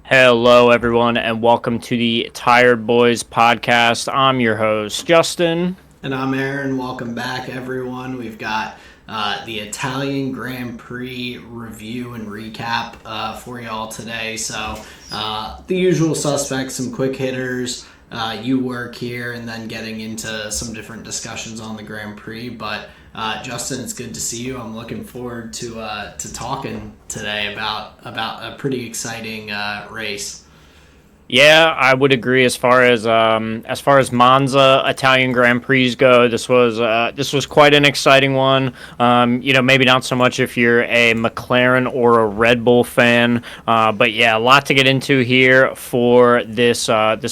Hello, everyone, and welcome to the Tired Boys podcast. I'm your host, Justin. And I'm Aaron. Welcome back, everyone. We've got the Italian Grand Prix review and recap for y'all today. So, the usual suspects, some quick hitters, you work here, and then getting into some different discussions on the Grand Prix. But, Justin, it's good to see you. I'm looking forward to talking today about a pretty exciting race. Yeah, I would agree. As far as Monza Italian Grand Prix go, this was quite an exciting one. Maybe not so much if you're a McLaren or a Red Bull fan, but yeah, a lot to get into here for this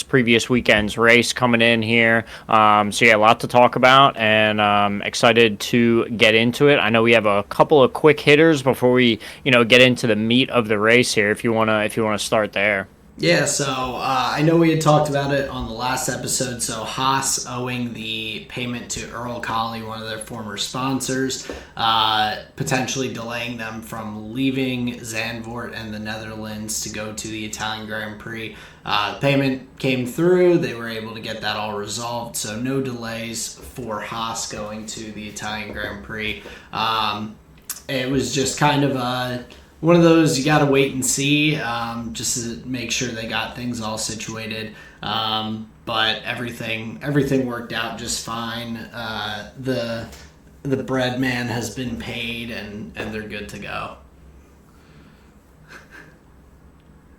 previous weekend's race coming in here. So yeah, a lot to talk about, and excited to get into it. I know we have a couple of quick hitters before we get into the meat of the race here. If you wanna start there. Yeah, so I know we had talked about it on the last episode. So Haas owing the payment to Earl Colley, one of their former sponsors, potentially delaying them from leaving Zandvoort and the Netherlands to go to the Italian Grand Prix. The payment came through. They were able to get that all resolved. So no delays for Haas going to the Italian Grand Prix. It was just kind of one of those you got to wait and see, just to make sure they got things all situated. But everything worked out just fine. The bread man has been paid, and they're good to go.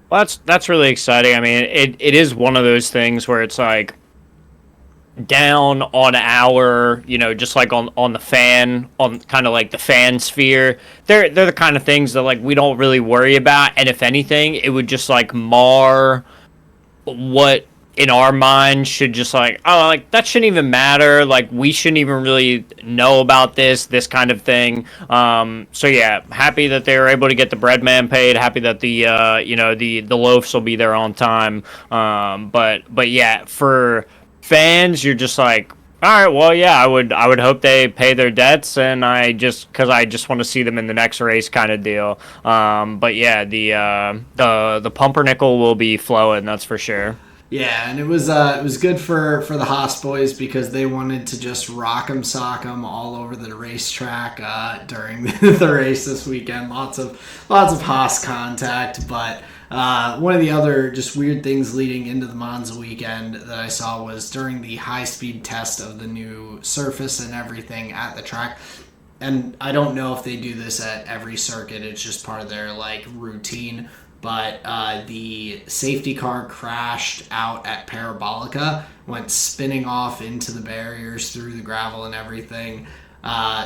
Well, that's really exciting. I mean, it is one of those things where it's like down on our, just like on the fan, on kind of like the fan sphere. They're the kind of things that like we don't really worry about, and if anything, it would just like mar what in our mind should just like, oh, like that shouldn't even matter, like we shouldn't even really know about this kind of thing. So yeah, happy that they were able to get the bread man paid, happy that the loaves will be there on time. But yeah, for fans, you're just like, all right, well, yeah, I would hope they pay their debts, and because I just want to see them in the next race, kind of deal. But yeah, the pumpernickel will be flowing, that's for sure. Yeah, and it was good for the Haas boys because they wanted to just rock 'em, sock 'em all over the racetrack during the race this weekend. Lots of Haas contact, but one of the other just weird things leading into the Monza weekend that I saw was during the high-speed test of the new surface and everything at the track. And I don't know if they do this at every circuit. It's just part of their like routine. But the safety car crashed out at Parabolica, went spinning off into the barriers through the gravel and everything.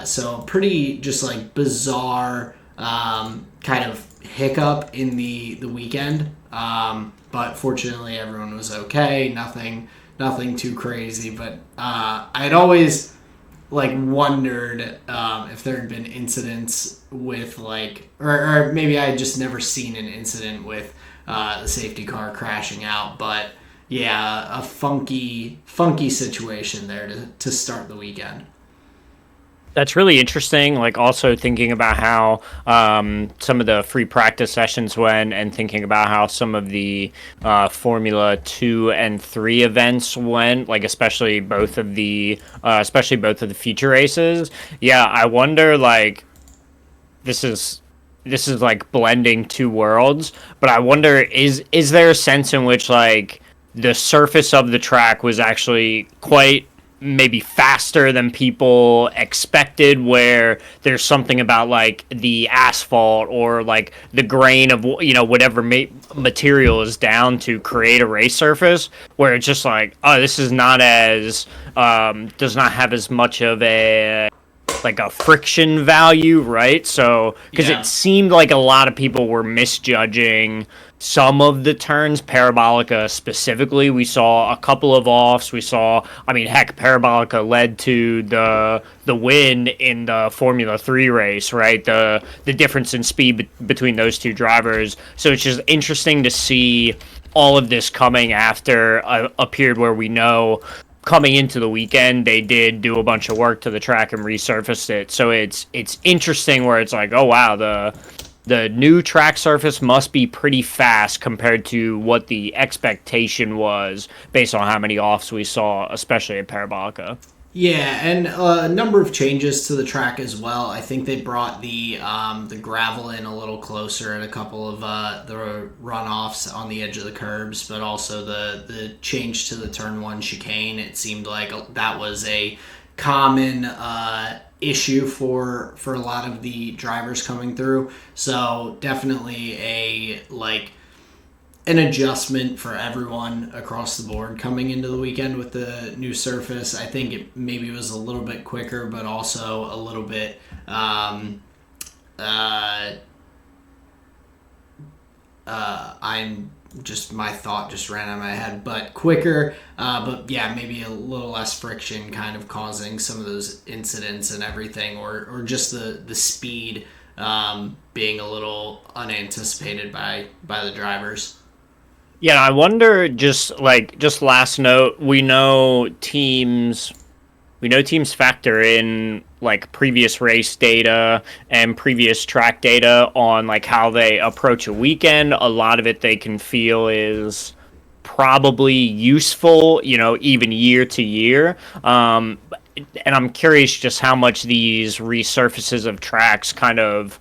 So pretty just like bizarre kind of hiccup in the weekend. But fortunately, everyone was okay. Nothing too crazy. But I'd always like wondered if there had been incidents with like, or maybe I had just never seen an incident with the safety car crashing out. But yeah, a funky situation there to start the weekend. That's really interesting. Like also thinking about how some of the free practice sessions went, and thinking about how some of the Formula 2 and 3 events went. Like especially both of the feature races. Yeah, I wonder like this is like blending two worlds, but I wonder is there a sense in which like the surface of the track was actually quite maybe faster than people expected, where there's something about like the asphalt or like the grain of whatever material is down to create a race surface, where it's just like, oh, this is not as does not have as much of a like a friction value, right? So because Yeah. it seemed like a lot of people were misjudging some of the turns. Parabolica specifically, we saw a couple of offs. I mean, heck, Parabolica led to the win in the Formula 3 race, right? The difference in speed between those two drivers. So it's just interesting to see all of this coming after a period where we know coming into the weekend they did do a bunch of work to the track and resurfaced it. So it's interesting where it's like, oh wow, the new track surface must be pretty fast compared to what the expectation was based on how many offs we saw, especially at Parabolica. Yeah, and a number of changes to the track as well. I think they brought the gravel in a little closer at a couple of the runoffs on the edge of the curbs, but also the change to the turn one chicane. It seemed like that was a common issue for a lot of the drivers coming through. So definitely an adjustment for everyone across the board coming into the weekend with the new surface. I think it maybe was a little bit quicker, but also a little bit I'm just my thought just ran out of my head, but quicker, but yeah, maybe a little less friction, kind of causing some of those incidents and everything, or just the speed being a little unanticipated by the drivers. Yeah, I wonder, just last note, we know teams factor in like previous race data and previous track data on like how they approach a weekend. A lot of it they can feel is probably useful, even year to year. And I'm curious just how much these resurfaces of tracks kind of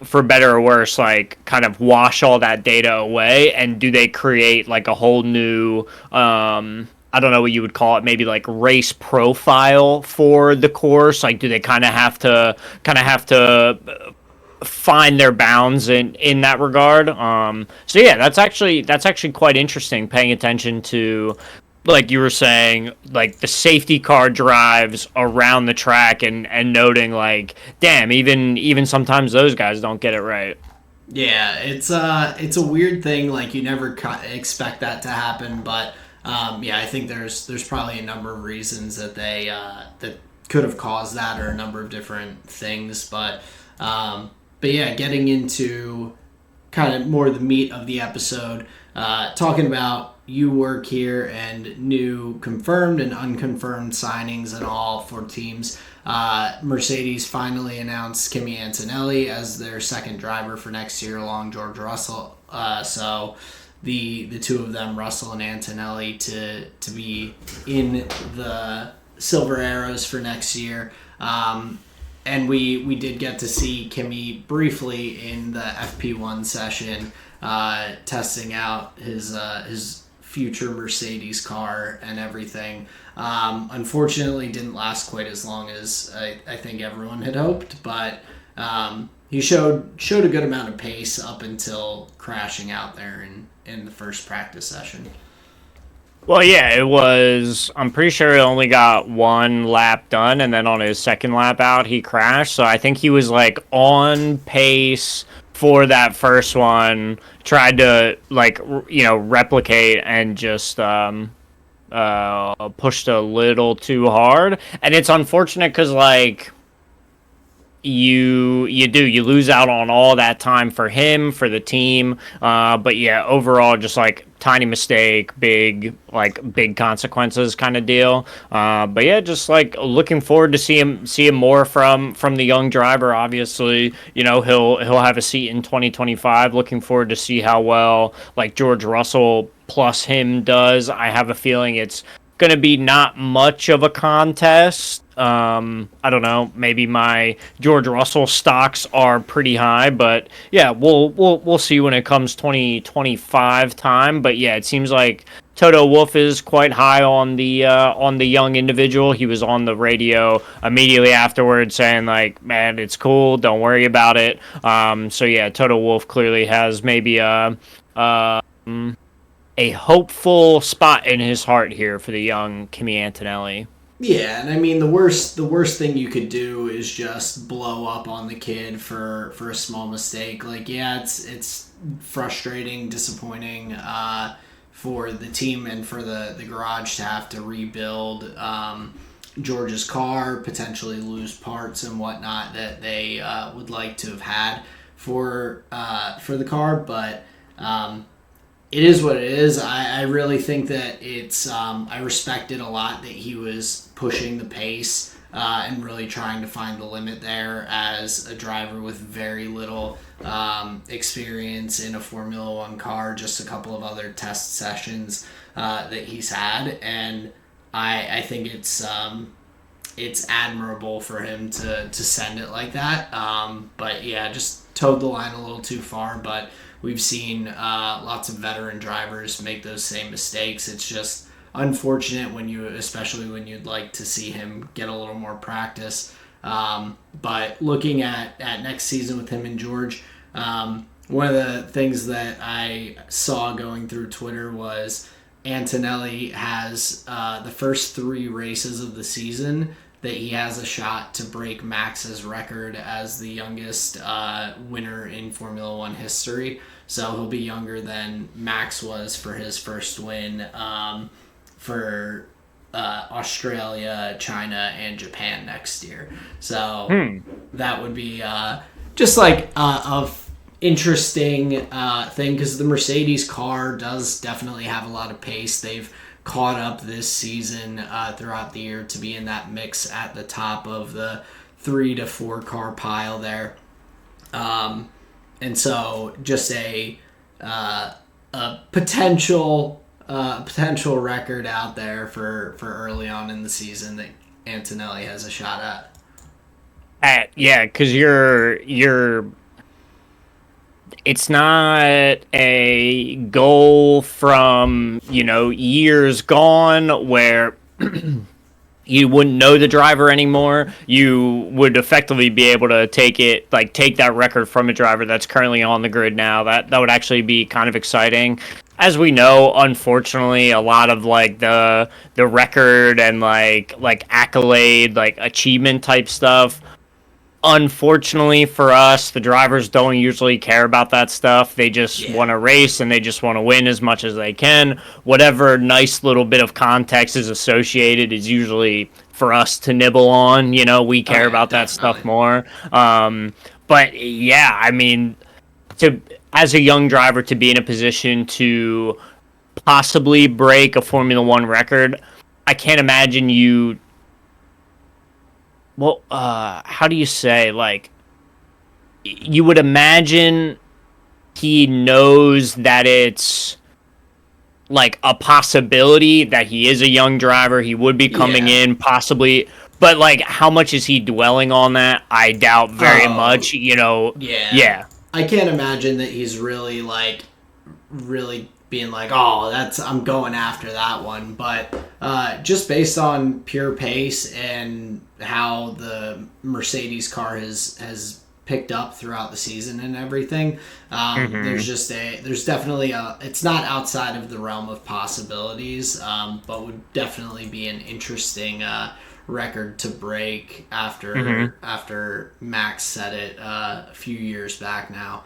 for better or worse, like kind of wash all that data away, and do they create like a whole new, I don't know what you would call it, maybe like race profile for the course? Like, do they kind of have to find their bounds in that regard? So yeah, that's actually quite interesting. Paying attention to, like you were saying, like the safety car drives around the track, and noting like, damn, even sometimes those guys don't get it right. Yeah, it's a weird thing. Like you never expect that to happen, but yeah, I think there's probably a number of reasons that they that could have caused that, or a number of different things. But yeah, getting into kind of more the meat of the episode, talking about you work here and new confirmed and unconfirmed signings and all for teams. Mercedes finally announced Kimi Antonelli as their second driver for next year, along George Russell. So the two of them, Russell and Antonelli, to be in the Silver Arrows for next year. And we did get to see Kimi briefly in the FP1 session, testing out his future Mercedes car and everything. Unfortunately, didn't last quite as long as I think everyone had hoped, but he showed a good amount of pace up until crashing out there in the first practice session. Well, yeah, it was. I'm pretty sure he only got one lap done, and then on his second lap out, he crashed. So I think he was like on pace for that first one. Tried to like replicate, and just pushed a little too hard. And it's unfortunate because like you lose out on all that time for him, for the team, but yeah, overall just like tiny mistake, big consequences kind of deal. But yeah, just like looking forward to see him more from the young driver. Obviously, he'll have a seat in 2025. Looking forward to see how well like George Russell plus him does. I have a feeling it's going to be not much of a contest. I don't know. Maybe my George Russell stocks are pretty high, but yeah, we'll see when it comes 2025 time. But yeah, it seems like Toto Wolff is quite high on the young individual. He was on the radio immediately afterwards saying like, "Man, it's cool. Don't worry about it." So yeah, Toto Wolff clearly has maybe a hopeful spot in his heart here for the young Kimi Antonelli. Yeah, and I mean the worst thing you could do is just blow up on the kid for a small mistake. Like, yeah, it's frustrating, disappointing for the team and for the garage to have to rebuild George's car, potentially lose parts and whatnot that they would like to have had for the car, but. It is what it is. I really think that it's. I respect it a lot that he was pushing the pace and really trying to find the limit there as a driver with very little experience in a Formula One car, just a couple of other test sessions that he's had. And I think it's admirable for him to send it like that. But yeah, just towed the line a little too far. But we've seen lots of veteran drivers make those same mistakes. It's just unfortunate especially when you'd like to see him get a little more practice. But looking at next season with him and George, one of the things that I saw going through Twitter was Antonelli has the first 3 races of the season that he has a shot to break Max's record as the youngest winner in Formula One history. So he'll be younger than Max was for his first win for Australia, China, and Japan next year. So that would be just like a interesting thing, because the Mercedes car does definitely have a lot of pace. They've caught up this season throughout the year to be in that mix at the top of the 3 to 4 car pile there. And so just a potential record out there for early on in the season that Antonelli has a shot at. Yeah, because it's not a goal from, years gone where you wouldn't know the driver anymore. You would effectively be able to take that record from a driver that's currently on the grid now. That would actually be kind of exciting. As we know, unfortunately, a lot of the record and accolade, achievement type stuff, unfortunately for us, the drivers don't usually care about that stuff. They just want to race and they just want to win as much as they can. Whatever nice little bit of context is associated is usually for us to nibble on. We care about that stuff more. But yeah, I mean, as a young driver to be in a position to possibly break a Formula One record, I can't imagine you. Well, how do you say, you would imagine he knows that it's, a possibility that he is a young driver, he would be coming in, possibly, but, how much is he dwelling on that? I doubt very much, Yeah. I can't imagine that he's really, really being I'm going after that one. But just based on pure pace and how the Mercedes car has picked up throughout the season and everything, there's definitely it's not outside of the realm of possibilities, but would definitely be an interesting record to break after Max set it a few years back now.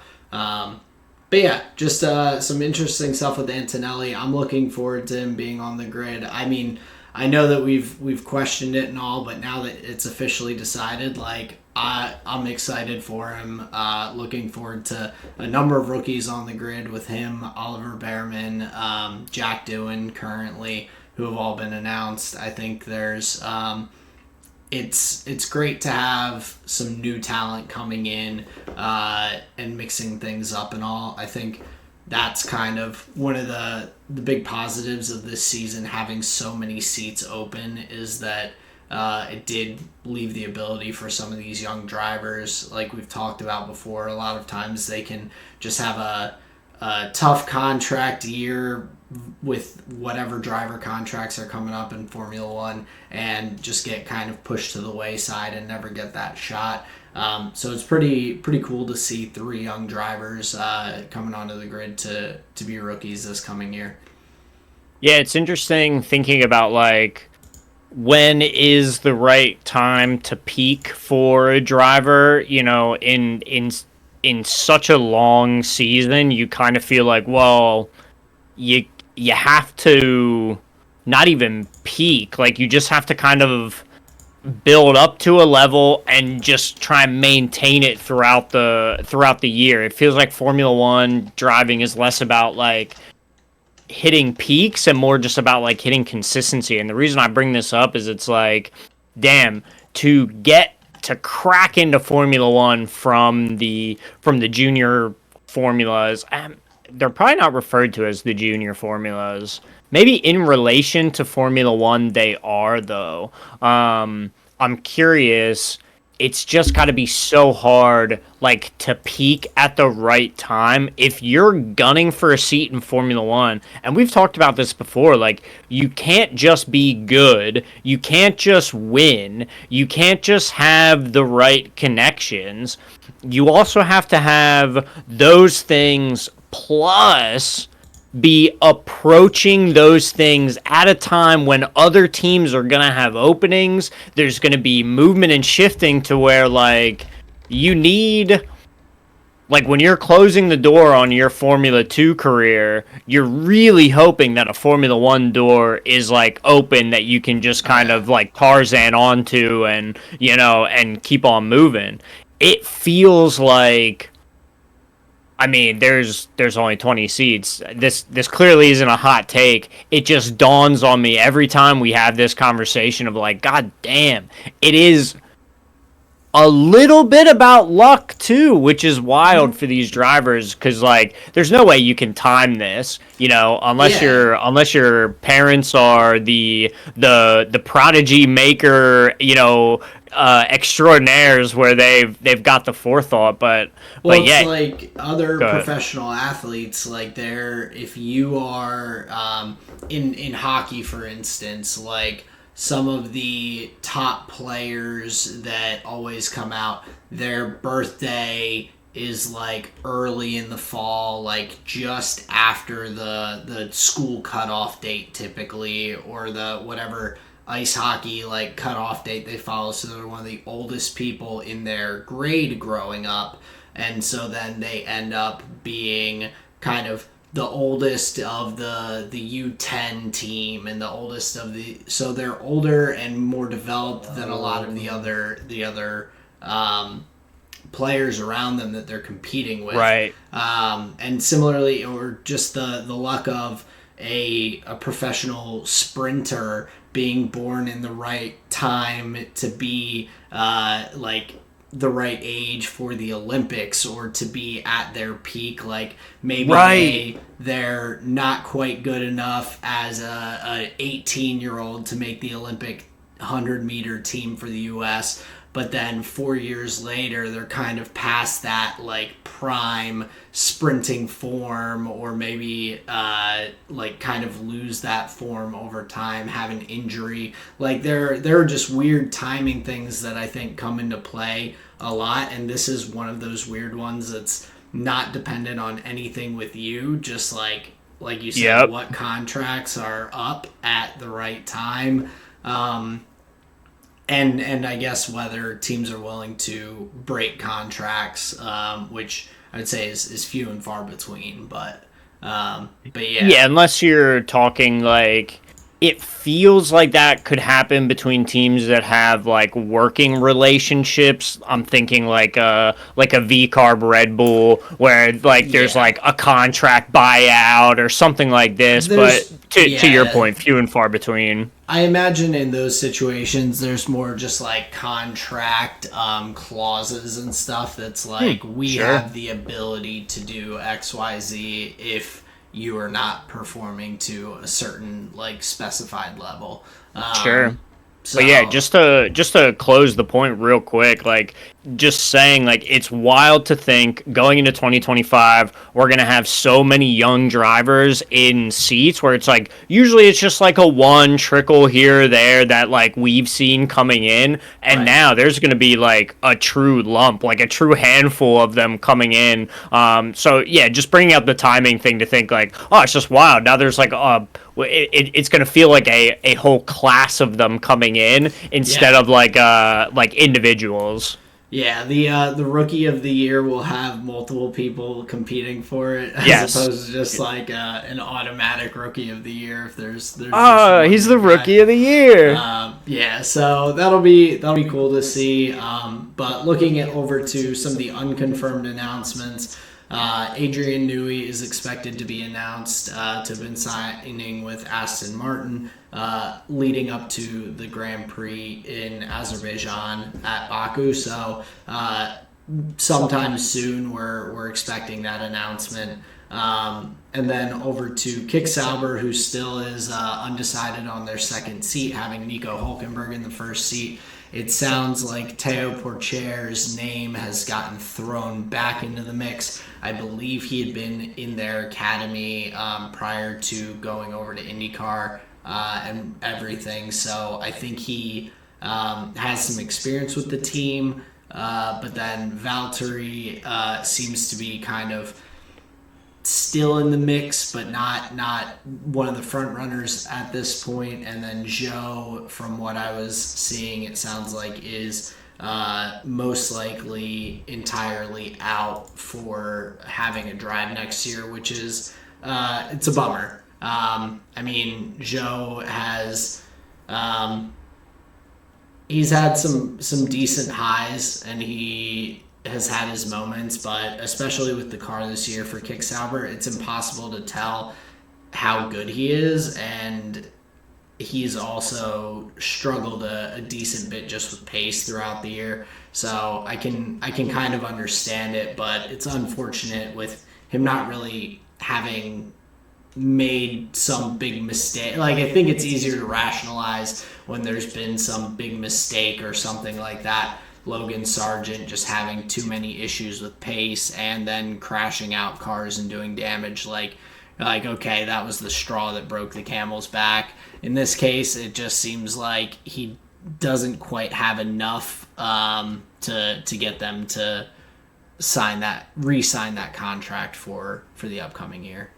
But yeah, just some interesting stuff with Antonelli. I'm looking forward to him being on the grid. I mean, I know that we've questioned it and all, but now that it's officially decided, I'm excited for him. Looking forward to a number of rookies on the grid with him, Oliver Behrman, Jack Doohan currently, who have all been announced. I think there's it's great to have some new talent coming in and mixing things up and all. I think that's kind of one of the big positives of this season, having so many seats open, is that it did leave the ability for some of these young drivers, like we've talked about before. A lot of times they can just have a tough contract year with whatever driver contracts are coming up in Formula One and just get kind of pushed to the wayside and never get that shot. So it's pretty cool to see 3 young drivers coming onto the grid to be rookies this coming year. Yeah, it's interesting thinking about when is the right time to peak for a driver. In such a long season, you kind of feel like, well, you have to not even peak. You just have to kind of build up to a level and just try and maintain it throughout the year. It feels like Formula One driving is less about hitting peaks and more just about hitting consistency. And the reason I bring this up is it's damn, to get to crack into Formula One from the junior formulas. They're probably not referred to as the junior formulas. Maybe in relation to Formula One, they are though. I'm curious. It's just got to be so hard, like to peak at the right time. If you're gunning for a seat in Formula One, and we've talked about this before, like you can't just be good, you can't just win, you can't just have the right connections. You also have to have those things plus be approaching those things at a time when other teams are going to have openings. There's going to be movement and shifting to where, like, you need, like, when you're closing the door on your Formula 2 career, you're really hoping that a Formula 1 door is, like, open that you can just kind of, like, Tarzan onto and, you know, and keep on moving. It feels like, I mean, there's only 20 seats. This clearly isn't a hot take. It just dawns on me every time we have this conversation of like, God damn, it is a little bit about luck too, which is wild for these drivers because like there's no way you can time this, you know, unless your parents are the prodigy maker, you know, extraordinaires where they've got the forethought, but Well, it's yeah, like other professional athletes, like if you are in hockey, for instance, like some of the top players that always come out, their birthday is like early in the fall, like just after the school cutoff date typically, or the whatever ice hockey like cutoff date they follow. So they're one of the oldest people in their grade growing up, and so then they end up being kind of the oldest of the U10 team and the oldest of the, so they're older and more developed than a lot of the other players around them that they're competing with. right. And similarly, or just the luck of a professional sprinter being born in the right time to be like the right age for the Olympics, or to be at their peak. Like maybe they're not quite good enough as a 18-year-old to make the Olympic 100-meter team for the U.S., but then 4 years later they're kind of past that like prime sprinting form, or maybe like kind of lose that form over time, have an injury. Like there are just weird timing things that I think come into play a lot, and this is one of those weird ones that's not dependent on anything with you, just like you said, what contracts are up at the right time. And I guess whether teams are willing to break contracts, which I'd say is few and far between. But yeah. Yeah, unless you're talking like, it feels like that could happen between teams that have like working relationships. I'm thinking like a V-carb Red Bull where like there's like a contract buyout or something like this. But to your point, few and far between. I imagine in those situations there's more just like contract clauses and stuff that's like we have the ability to do XYZ if you are not performing to a certain like specified level. Sure. So, but yeah, just to close the point real quick, like just saying, like it's wild to think going into 2025 we're gonna have so many young drivers in seats where it's like usually it's just like a one trickle here or there that like we've seen coming in, and now there's gonna be like a true lump, like a true handful of them coming in. So yeah, just bringing up the timing thing to think like, oh, it's just wild. Now there's like it's gonna feel like a whole class of them coming in instead of like individuals. Yeah, the rookie of the year will have multiple people competing for it, as opposed to just like an automatic rookie of the year. If there's he's the rookie of the year. Yeah, so that'll be cool to see. But looking over to some of the unconfirmed announcements, Adrian Newey is expected to be announced to have been signing with Aston Martin leading up to the Grand Prix in Azerbaijan at Baku. So sometime soon we're expecting that announcement. And then over to Kick Sauber, who still is undecided on their second seat, having Nico Hulkenberg in the first seat. It sounds like Teo Porcher's name has gotten thrown back into the mix. I believe he had been in their academy prior to going over to IndyCar and everything. So I think he has some experience with the team. But then Valtteri seems to be kind of still in the mix, but not one of the front runners at this point. And then Joe, from what I was seeing, it sounds like is most likely entirely out for having a drive next year, which is it's a bummer. I mean, Joe has he's had some decent highs, and he has had his moments, but especially with the car this year for Kick Sauber, it's impossible to tell how good he is, and he's also struggled a decent bit just with pace throughout the year. So I can kind of understand it, but it's unfortunate with him not really having made some big mistake. Like, I think it's easier to rationalize when there's been some big mistake or something like that. Logan Sargent just having too many issues with pace and then crashing out cars and doing damage. Like okay, that was the straw that broke the camel's back. In this case, it just seems like he doesn't quite have enough to get them to re-sign that contract for the upcoming year.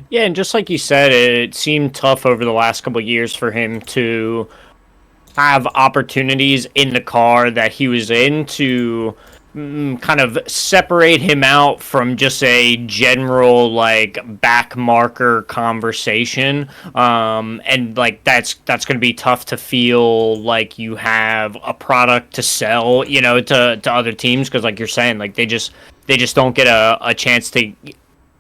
Yeah, and just like you said, it seemed tough over the last couple of years for him to have opportunities in the car that he was in to kind of separate him out from just a general like back marker conversation, and like that's going to be tough to feel like you have a product to sell, to other teams, because like you're saying, like they just don't get a chance to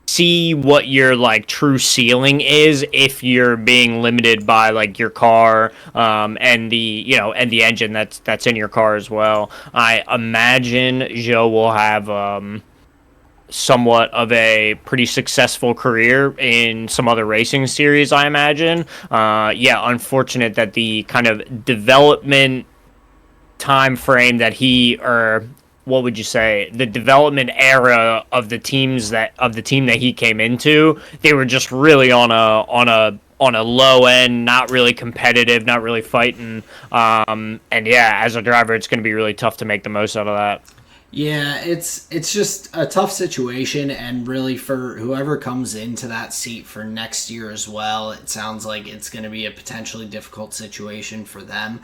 see what your like true ceiling is if you're being limited by like your car and the and the engine that's in your car as well. I imagine Joe will have somewhat of a pretty successful career in some other racing series, I imagine. Unfortunate that the kind of development time frame that what would you say, the development era of the team that he came into, they were just really on a low end, not really competitive, not really fighting. And yeah, as a driver, it's going to be really tough to make the most out of that. Yeah, it's just a tough situation, and really for whoever comes into that seat for next year as well, it sounds like it's going to be a potentially difficult situation for them,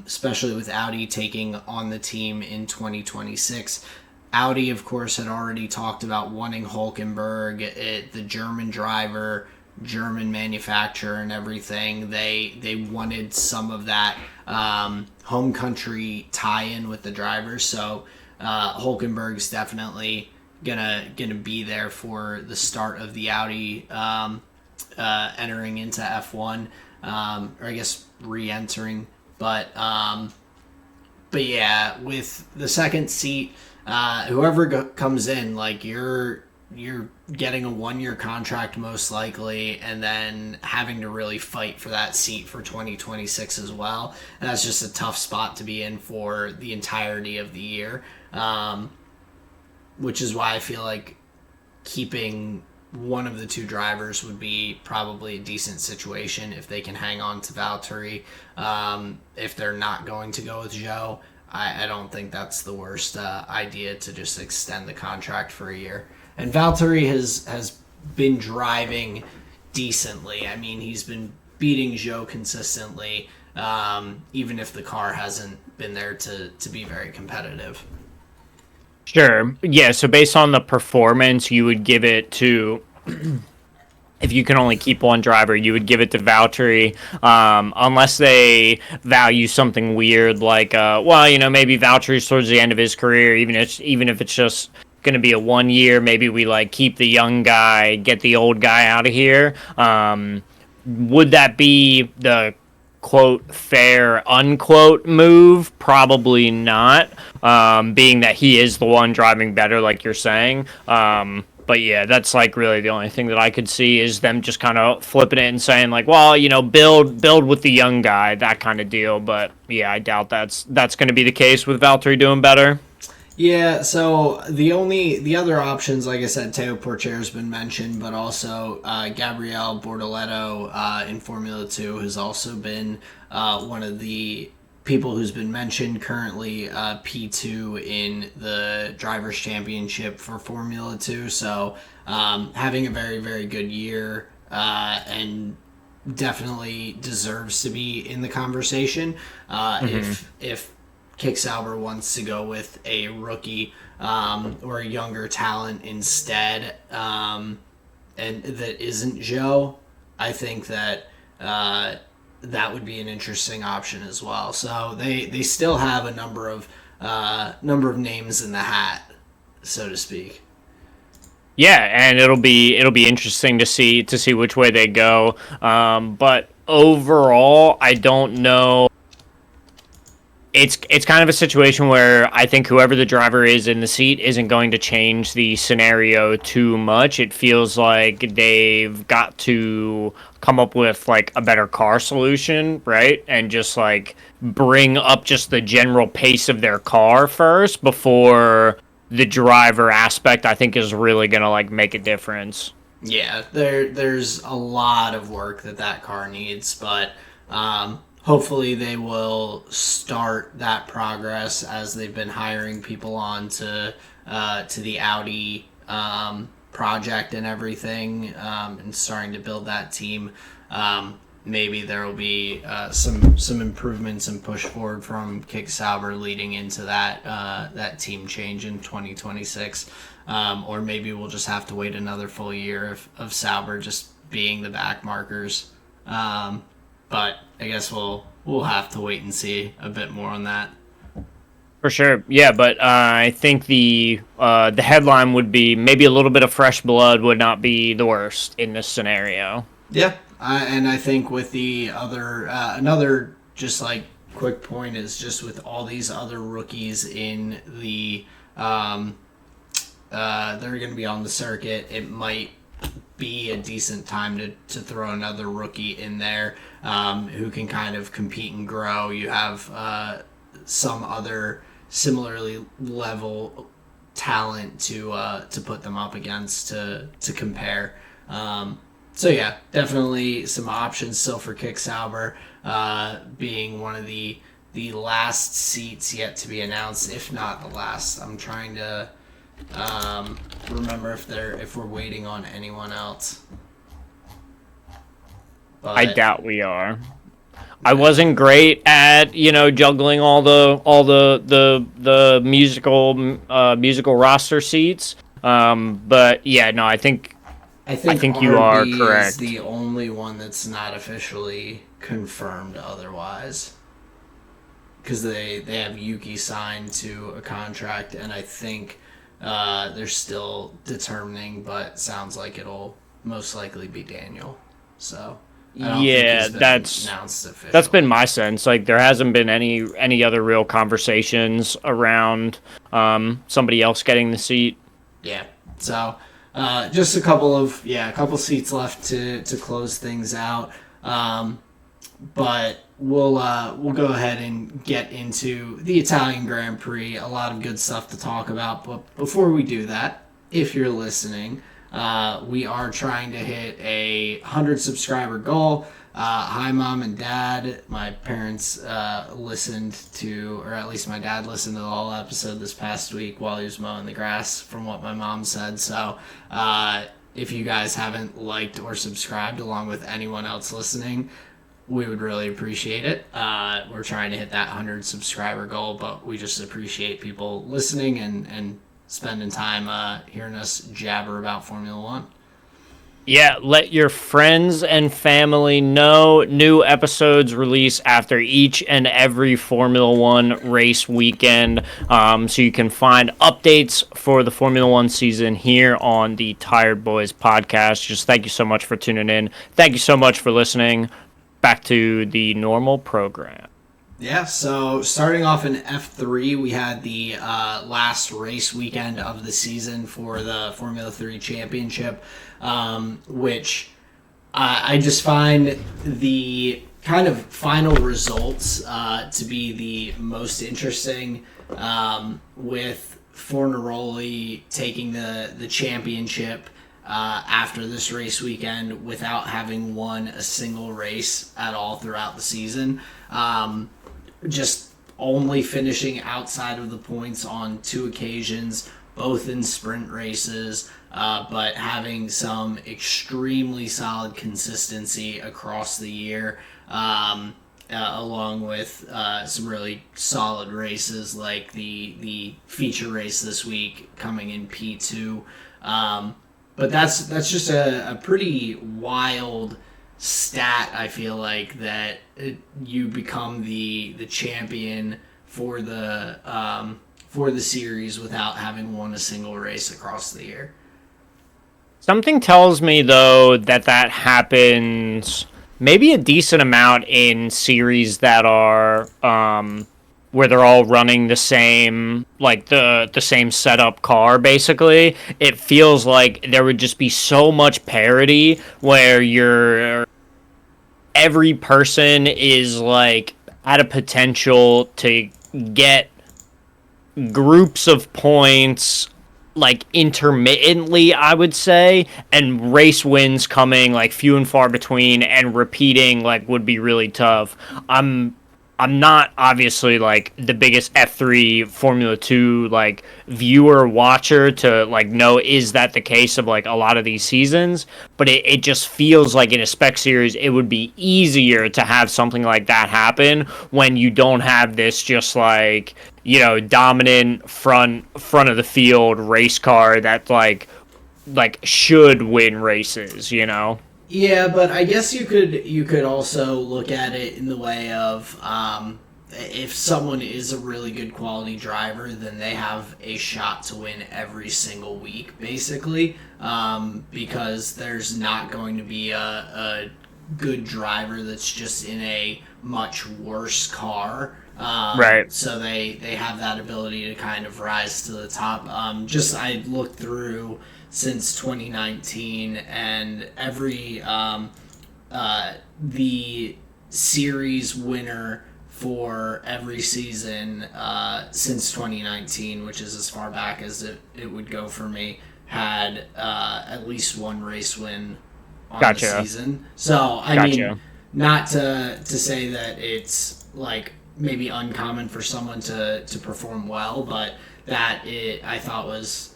especially with Audi taking on the team in 2026. Audi, of course, had already talked about wanting Hulkenberg, the German driver, German manufacturer and everything. They wanted some of that home country tie-in with the drivers, so Hulkenberg's definitely gonna be there for the start of the Audi entering into F1, or I guess re-entering. But yeah, with the second seat, whoever comes in, like you're getting a 1-year contract most likely, and then having to really fight for that seat for 2026 as well. And that's just a tough spot to be in for the entirety of the year, which is why I feel like keeping one of the two drivers would be probably a decent situation if they can hang on to Valtteri. If they're not going to go with Joe, I don't think that's the worst idea to just extend the contract for a year. And Valtteri has been driving decently. I mean, he's been beating Joe consistently, even if the car hasn't been there to be very competitive. Sure. Yeah, so based on the performance, you would give it to... if you can only keep one driver, you would give it to Valtteri, unless they value something weird like, maybe Valtteri's towards the end of his career, even if it's just going to be a 1 year. Maybe we like keep the young guy, get the old guy out of here. Would that be the quote fair unquote move? Probably not. Being that he is the one driving better, like you're saying. But yeah, that's like really the only thing that I could see is them just kind of flipping it and saying like, well, build with the young guy, that kind of deal. But yeah, I doubt that's going to be the case with Valtteri doing better. Yeah, so the other options, like I said, Teo Porcher has been mentioned, but also Gabriele Bortoleto in Formula 2 has also been one of the people who's been mentioned, currently P2 in the Drivers' Championship for Formula 2. So having a very, very good year and definitely deserves to be in the conversation. If Kick Sauber wants to go with a rookie or a younger talent instead, and that isn't Joe, I think that that would be an interesting option as well. So they still have a number of names in the hat, so to speak. Yeah, and it'll be interesting to see which way they go. But overall, I don't know. It's kind of a situation where I think whoever the driver is in the seat isn't going to change the scenario too much. It feels like they've got to come up with like a better car solution, right? And just like bring up just the general pace of their car first before the driver aspect I think is really going to like make a difference. Yeah, there's a lot of work that car needs, but hopefully they will start that progress as they've been hiring people on to the Audi project and everything, and starting to build that team. Maybe there will be some improvements and push forward from Kick Sauber leading into that team change in 2026. Or maybe we'll just have to wait another full year of Sauber just being the back markers. But I guess we'll have to wait and see a bit more on that. For sure, yeah. But I think the headline would be maybe a little bit of fresh blood would not be the worst in this scenario. Yeah, and I think with the other another just like quick point is just with all these other rookies in the they're going to be on the circuit. It might be a decent time to throw another rookie in there who can kind of compete and grow. You have some other similarly level talent to put them up against to compare. So yeah, definitely some options still for Kick Sauber, being one of the last seats yet to be announced, if not the last. I'm trying to remember if we're waiting on anyone else. But I doubt we are. I wasn't great at juggling all the musical roster seats. But yeah, no, I think you are correct. Is the only one that's not officially confirmed otherwise, because they have Yuki signed to a contract, and I think they're still determining, but sounds like it'll most likely be Daniel. So yeah, that's been my sense. Like there hasn't been any other real conversations around somebody else getting the seat. Yeah. So just a couple seats left to close things out. But we'll go ahead and get into the Italian Grand Prix. A lot of good stuff to talk about. But before we do that, if you're listening, we are trying to hit a 100 subscriber goal. Hi, Mom and Dad. My parents listened to, or at least my dad listened to the whole episode this past week while he was mowing the grass, from what my mom said. So if you guys haven't liked or subscribed along with anyone else listening, we would really appreciate it. We're trying to hit that 100 subscriber goal, but we just appreciate people listening and spending time hearing us jabber about Formula One. Yeah, let your friends and family know. New episodes release after each and every Formula One race weekend. So you can find updates for the Formula One season here on the Tired Boys podcast. Just thank you so much for tuning in. Thank you so much for listening. Back to the normal program. Yeah, so starting off in F3, we had the last race weekend of the season for the Formula 3 Championship, which I just find the kind of final results to be the most interesting, with Fornaroli taking the championship after this race weekend without having won a single race at all throughout the season. Just only finishing outside of the points on 2 occasions, both in sprint races, but having some extremely solid consistency across the year, along with some really solid races like the feature race this week coming in P2. But that's just a pretty wild stat. I feel like that you become the champion for the series without having won a single race across the year. Something tells me though that happens maybe a decent amount in series that are where they're all running the same, like the same setup car basically. It feels like there would just be so much parity where every person is like at a potential to get groups of points like intermittently, I would say, and race wins coming like few and far between, and repeating like would be really tough. I'm not obviously like the biggest F3 Formula 2 like viewer watcher to like know is that the case of like a lot of these seasons, but it just feels like in a spec series it would be easier to have something like that happen when you don't have this just like, you know, dominant front of the field race car that like should win races, you know. Yeah, but I guess you could also look at it in the way of, if someone is a really good quality driver, then they have a shot to win every single week, basically, because there's not going to be a good driver that's just in a much worse car. Right. So they have that ability to kind of rise to the top. I looked through since 2019, and every the series winner for every season since 2019, which is as far back as it would go for me, had at least one race win on the season. So I mean, not to say that it's like maybe uncommon for someone to perform well, but I thought was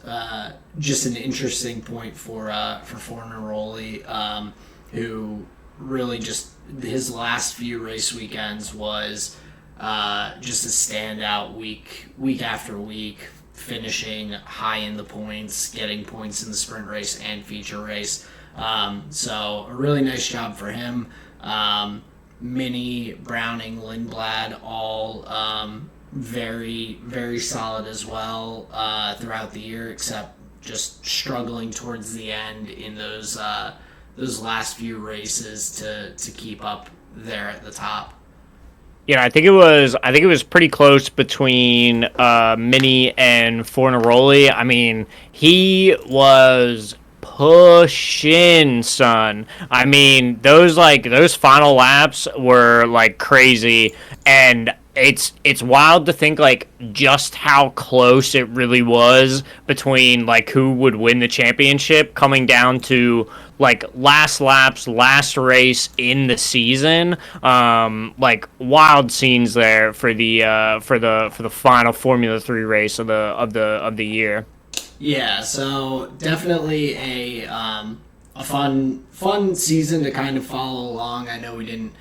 just an interesting point for Fornaroli, who really just his last few race weekends was just a standout week after week, finishing high in the points, getting points in the sprint race and feature race. So a really nice job for him. Minnie, Browning, Lindblad, all very, very solid as well throughout the year, except just struggling towards the end in those last few races to keep up there at the top. Yeah, I think it was pretty close between Mini and Fornaroli. I mean, he was pushing, son. I mean, those final laps were like crazy, and it's wild to think like just how close it really was between like who would win the championship, coming down to like last laps, last race in the season. Like wild scenes there for the final Formula 3 race of the year. Yeah, so definitely a fun season to kind of follow along. I know we didn't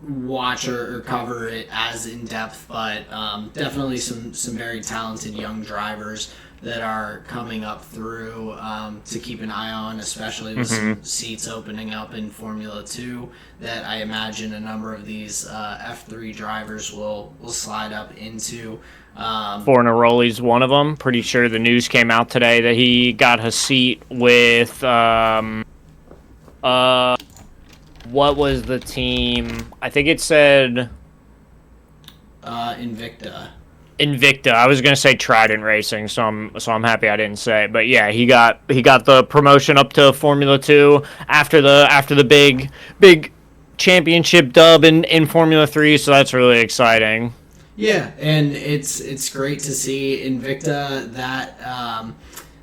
watch or cover it as in depth, but definitely some very talented young drivers that are coming up through to keep an eye on, especially with some seats opening up in Formula 2 that I imagine a number of these F3 drivers will slide up into. Fornaroli's one of them. Pretty sure the news came out today that he got a seat with what was the team? I think it said Invicta. Invicta. I was gonna say Trident Racing, so I'm happy I didn't say it. But yeah, he got the promotion up to Formula 2 after the big championship dub in Formula 3. So that's really exciting. Yeah, and it's great to see Invicta that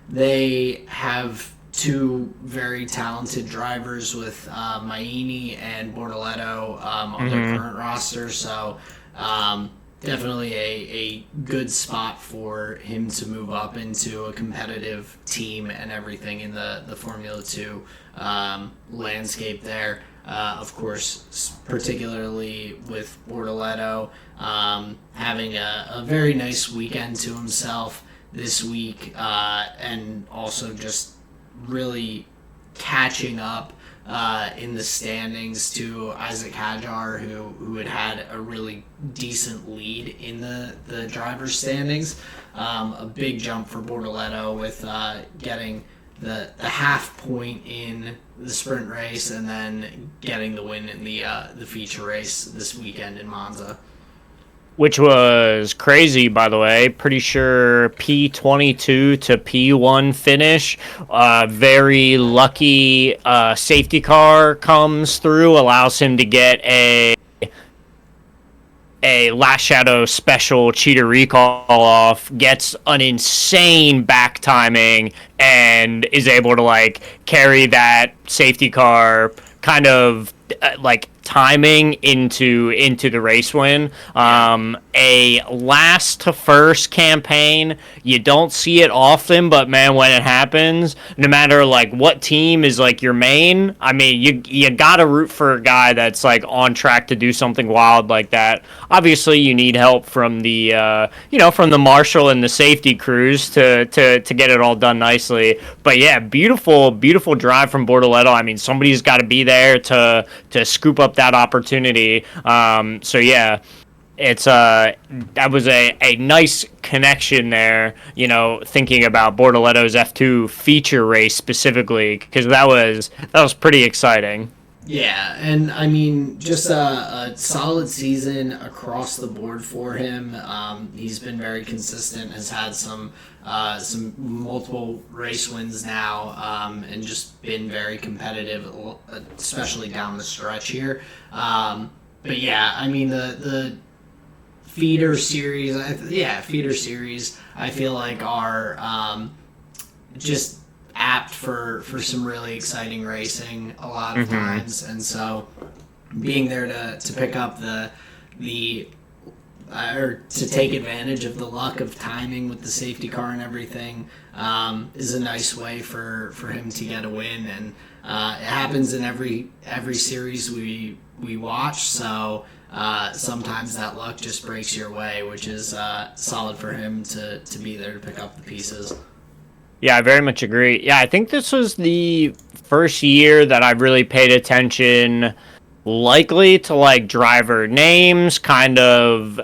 they have two very talented drivers with Maini and Bortoleto on their current roster. So definitely a good spot for him to move up into a competitive team and everything in the Formula 2 landscape there. Of course, particularly with Bortoleto having a very nice weekend to himself this week, and also just really catching up in the standings to Isaac Hadjar, who had a really decent lead in the driver's standings. A big jump for Bortoleto with getting the half point in the sprint race and then getting the win in the feature race this weekend in Monza. Which was crazy, by the way. Pretty sure P22 to P1 finish. Very lucky safety car comes through, allows him to get a Last Shadow special cheater recall off, gets an insane back timing, and is able to carry that safety car kind of timing into the race win. A last to first campaign, you don't see it often, but man, when it happens, no matter what team is your main, I mean, you gotta root for a guy that's on track to do something wild like that. Obviously, you need help from the from the marshal and the safety crews to get it all done nicely. But yeah, beautiful drive from Bortoleto. I mean, somebody's got to be there to scoop up that opportunity. So yeah, it's that was a nice connection there, thinking about Bortoleto's F2 feature race specifically, because that was pretty exciting. Yeah, and I mean, just a solid season across the board for him. He's been very consistent, has had some multiple race wins now, and just been very competitive, especially down the stretch here. But yeah, I mean, the feeder series, I feel like are just apt for some really exciting racing a lot of times, and so being there to pick up or to take advantage of the luck of timing with the safety car and everything is a nice way for him to get a win, and it happens in every series we watch, so sometimes that luck just breaks your way, which is solid for him to be there to pick up the pieces. Yeah, I very much agree. Yeah, I think this was the first year that I've really paid attention likely to driver names, kind of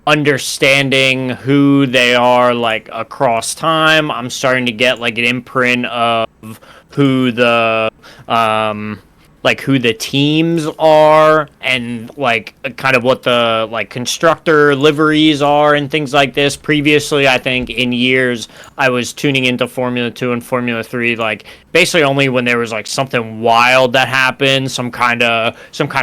understanding who they are across time. I'm starting to get an imprint of who the who the teams are, and kind of what the constructor liveries are and things like this. Previously, I think in years I was tuning into Formula 2 and Formula 3 basically only when there was something wild that happened, some kind of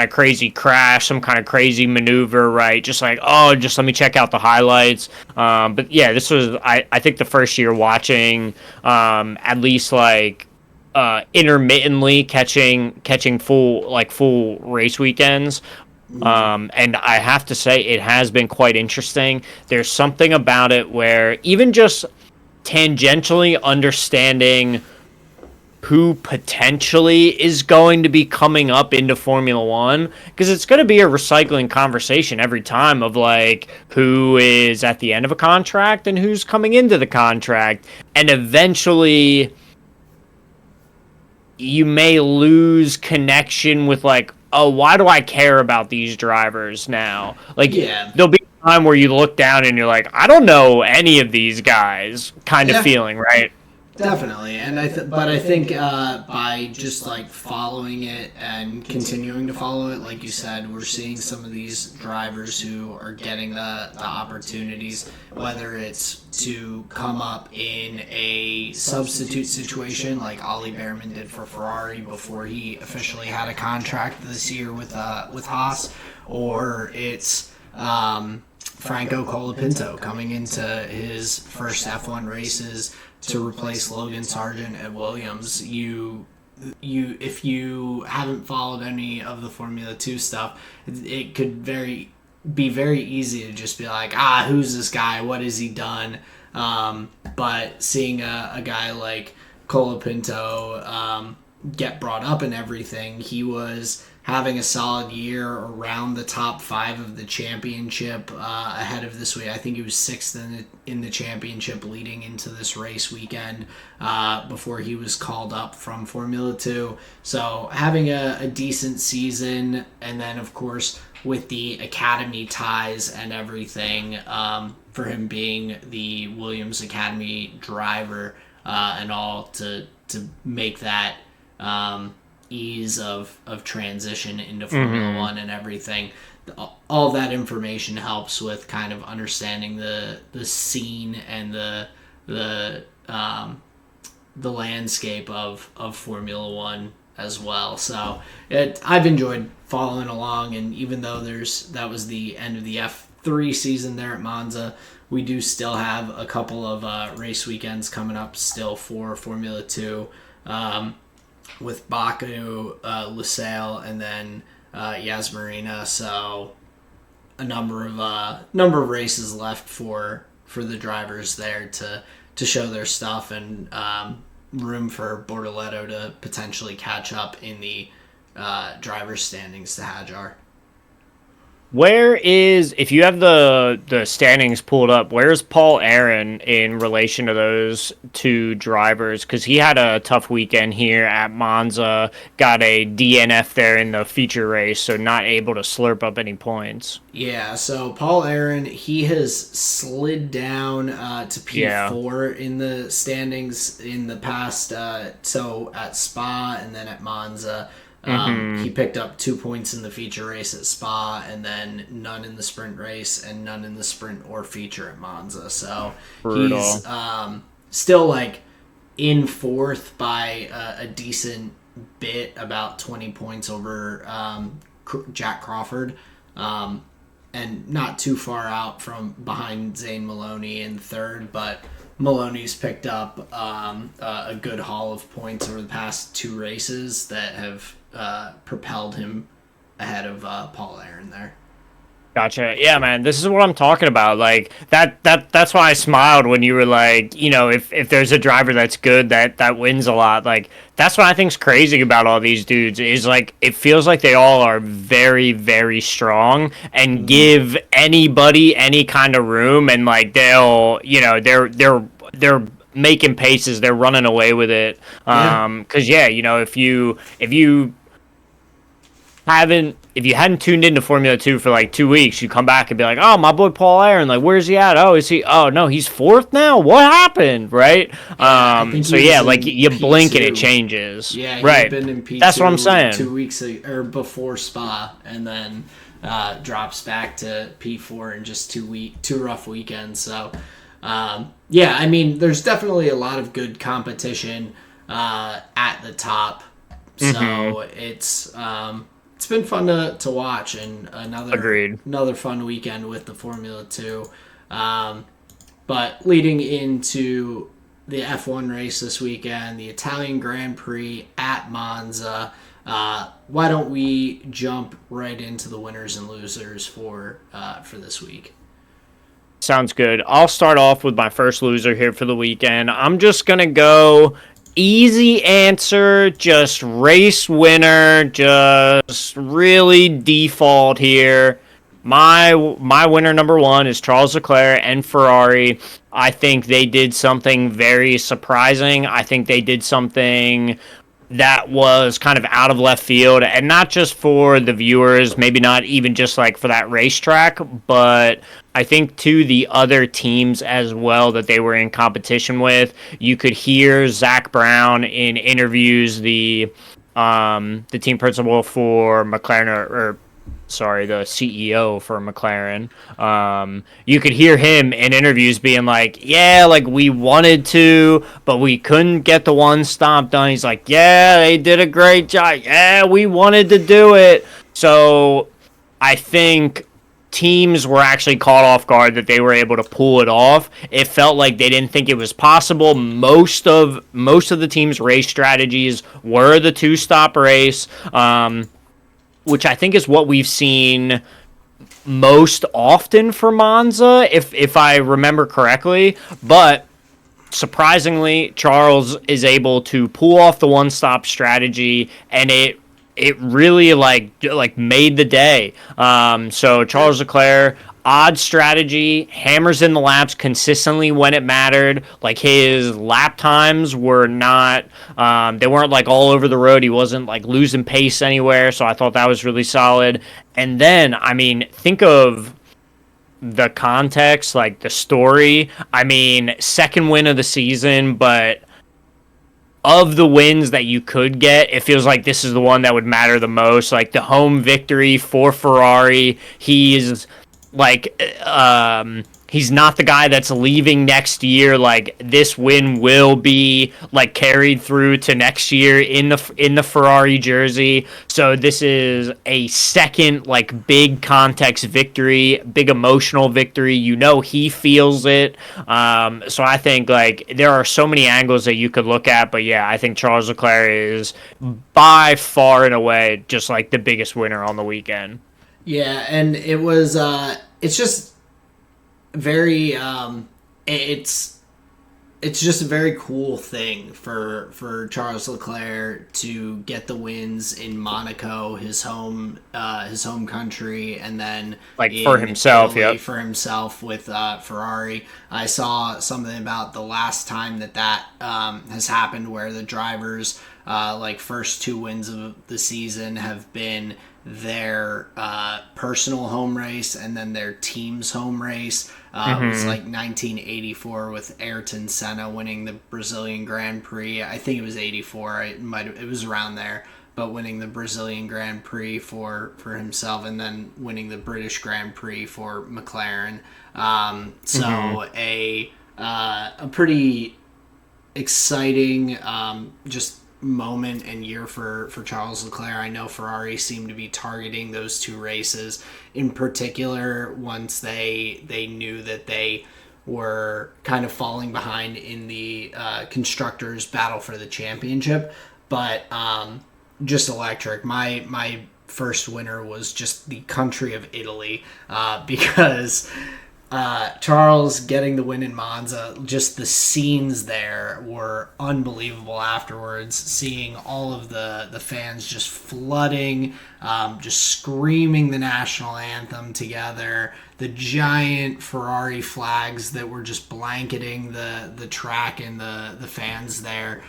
crazy crash, some kind of crazy maneuver, right? Just just let me check out the highlights. But yeah, this was I think the first year watching at least intermittently catching full race weekends. And I have to say it has been quite interesting. There's something about it where even just tangentially understanding who potentially is going to be coming up into Formula One, because it's going to be a recycling conversation every time of like who is at the end of a contract and who's coming into the contract. And eventually you may lose connection with like, oh, why do I care about these drivers now? Like, Yeah. there'll be a time where you look down and you're like, I don't know any of these guys kind of Yeah. feeling, right? Definitely, and but I think by just like following it and continuing to follow it, like you said, we're seeing some of these drivers who are getting the opportunities, whether it's to come up in a substitute situation like Ollie Behrman did for Ferrari before he officially had a contract this year with Haas, or it's Franco Colapinto coming into his first F1 races to replace Logan Sargent at Williams. If you haven't followed any of the Formula 2 stuff, it could be very easy to just be like, who's this guy? What has he done? But seeing a guy like Colapinto get brought up and everything, he was having a solid year around the top 5 of the championship ahead of this week. I think he was 6th in the championship leading into this race weekend before he was called up from Formula 2. So having a decent season, and then of course with the academy ties and everything, for him being the Williams Academy driver and all, to make that ease of transition into Formula One and everything. All that information helps with kind of understanding the scene and the landscape of Formula One as well. So I've enjoyed following along, and even though that was the end of the F3 season there at Monza, we do still have a couple of race weekends coming up still for Formula 2. With Baku, Lusail, and then Yas Marina. So a number of races left for the drivers there to show their stuff, and room for Bortoleto to potentially catch up in the driver's standings to Hadjar. Where is, if you have the standings pulled up, where's Paul Aaron in relation to those two drivers? Because he had a tough weekend here at Monza, got a DNF there in the feature race, so not able to slurp up any points. Yeah, so Paul Aaron, he has slid down to P4 in the standings in the past, so at Spa and then at Monza. He picked up 2 points in the feature race at Spa, and then none in the sprint race and none in the sprint or feature at Monza. So brutal. He's still like in 4th by a decent bit, about 20 points over Jack Crawford, and not too far out from behind Zane Maloney in 3rd, but Maloney's picked up a good haul of points over the past 2 races that have propelled him ahead of Paul Aaron there. Gotcha. Yeah, man, this is what I'm talking about. Like that's why I smiled when you were like, you know, if there's a driver that's good that wins a lot. Like that's what I think's crazy about all these dudes is like it feels like they all are very, very strong and give anybody any kind of room, and like they'll, you know, they're making paces, they're running away with it. Because you know, if you hadn't tuned into Formula 2 for like 2 weeks, you come back and be like, oh, my boy Paul Aaron, like, where's he at? Oh, is he? Oh, no, he's 4th now? What happened? Right? So, yeah, like, you P2. Blink and it changes. Yeah, he's right. been in P2 That's what I'm saying. 2 weeks or before Spa, and then drops back to P4 in just 2 rough weekends. So, yeah, I mean, there's definitely a lot of good competition at the top. So, it's been fun to watch, and another fun weekend with the Formula 2. But leading into the F1 race this weekend, the Italian Grand Prix at Monza, why don't we jump right into the winners and losers for this week? Sounds good. I'll start off with my first loser here for the weekend. I'm just going to go Easy answer, just race winner, just really default here. My winner number one is Charles Leclerc and Ferrari. I think they did something very surprising. I think they did something that was kind of out of left field, and not just for the viewers, maybe not even just like for that racetrack, but I think to the other teams as well that they were in competition with. You could hear Zach Brown in interviews, the team principal for McLaren, or sorry, the CEO for McLaren. You could hear him in interviews being like, yeah, like we wanted to, but we couldn't get the one stop done. He's like, yeah, they did a great job. Yeah, we wanted to do it. So I think teams were actually caught off guard that they were able to pull it off. It felt like they didn't think it was possible. Most of the team's race strategies were the two-stop race. Which I think is what we've seen most often for Monza, if I remember correctly. But surprisingly, Charles is able to pull off the one-stop strategy, and it really like made the day. So Charles Leclerc, odd strategy, hammers in the laps consistently when it mattered. Like his lap times were not, they weren't like all over the road. He wasn't like losing pace anywhere. So I thought that was really solid. And then, I mean, think of the context, like the story. I mean, second win of the season, but of the wins that you could get, it feels like this is the one that would matter the most. Like the home victory for Ferrari. He's like, he's not the guy that's leaving next year. Like this win will be like carried through to next year in the Ferrari jersey. So this is a second like big context victory, big emotional victory. You know he feels it. So I think like there are so many angles that you could look at, but yeah, I think Charles Leclerc is by far and away just like the biggest winner on the weekend. Yeah, and it was it's just very it's just a very cool thing for Charles Leclerc to get the wins in Monaco, his home country, and then Like for himself, Italy yep. for himself with Ferrari. I saw something about the last time that has happened where the drivers like first two wins of the season have been their personal home race and then their team's home race. It was like 1984 with Ayrton Senna winning the Brazilian Grand Prix. I think it was 84. It was around there, but winning the Brazilian Grand Prix for himself and then winning the British Grand Prix for McLaren. So a pretty exciting just moment and year for Charles Leclerc. I know Ferrari seemed to be targeting those two races in particular once they knew that they were kind of falling behind in the constructors battle for the championship. But just electric. My first winner was just the country of Italy, because Charles getting the win in Monza, just the scenes there were unbelievable afterwards. Seeing all of the fans just flooding, just screaming the national anthem together. The giant Ferrari flags that were just blanketing the track and the fans there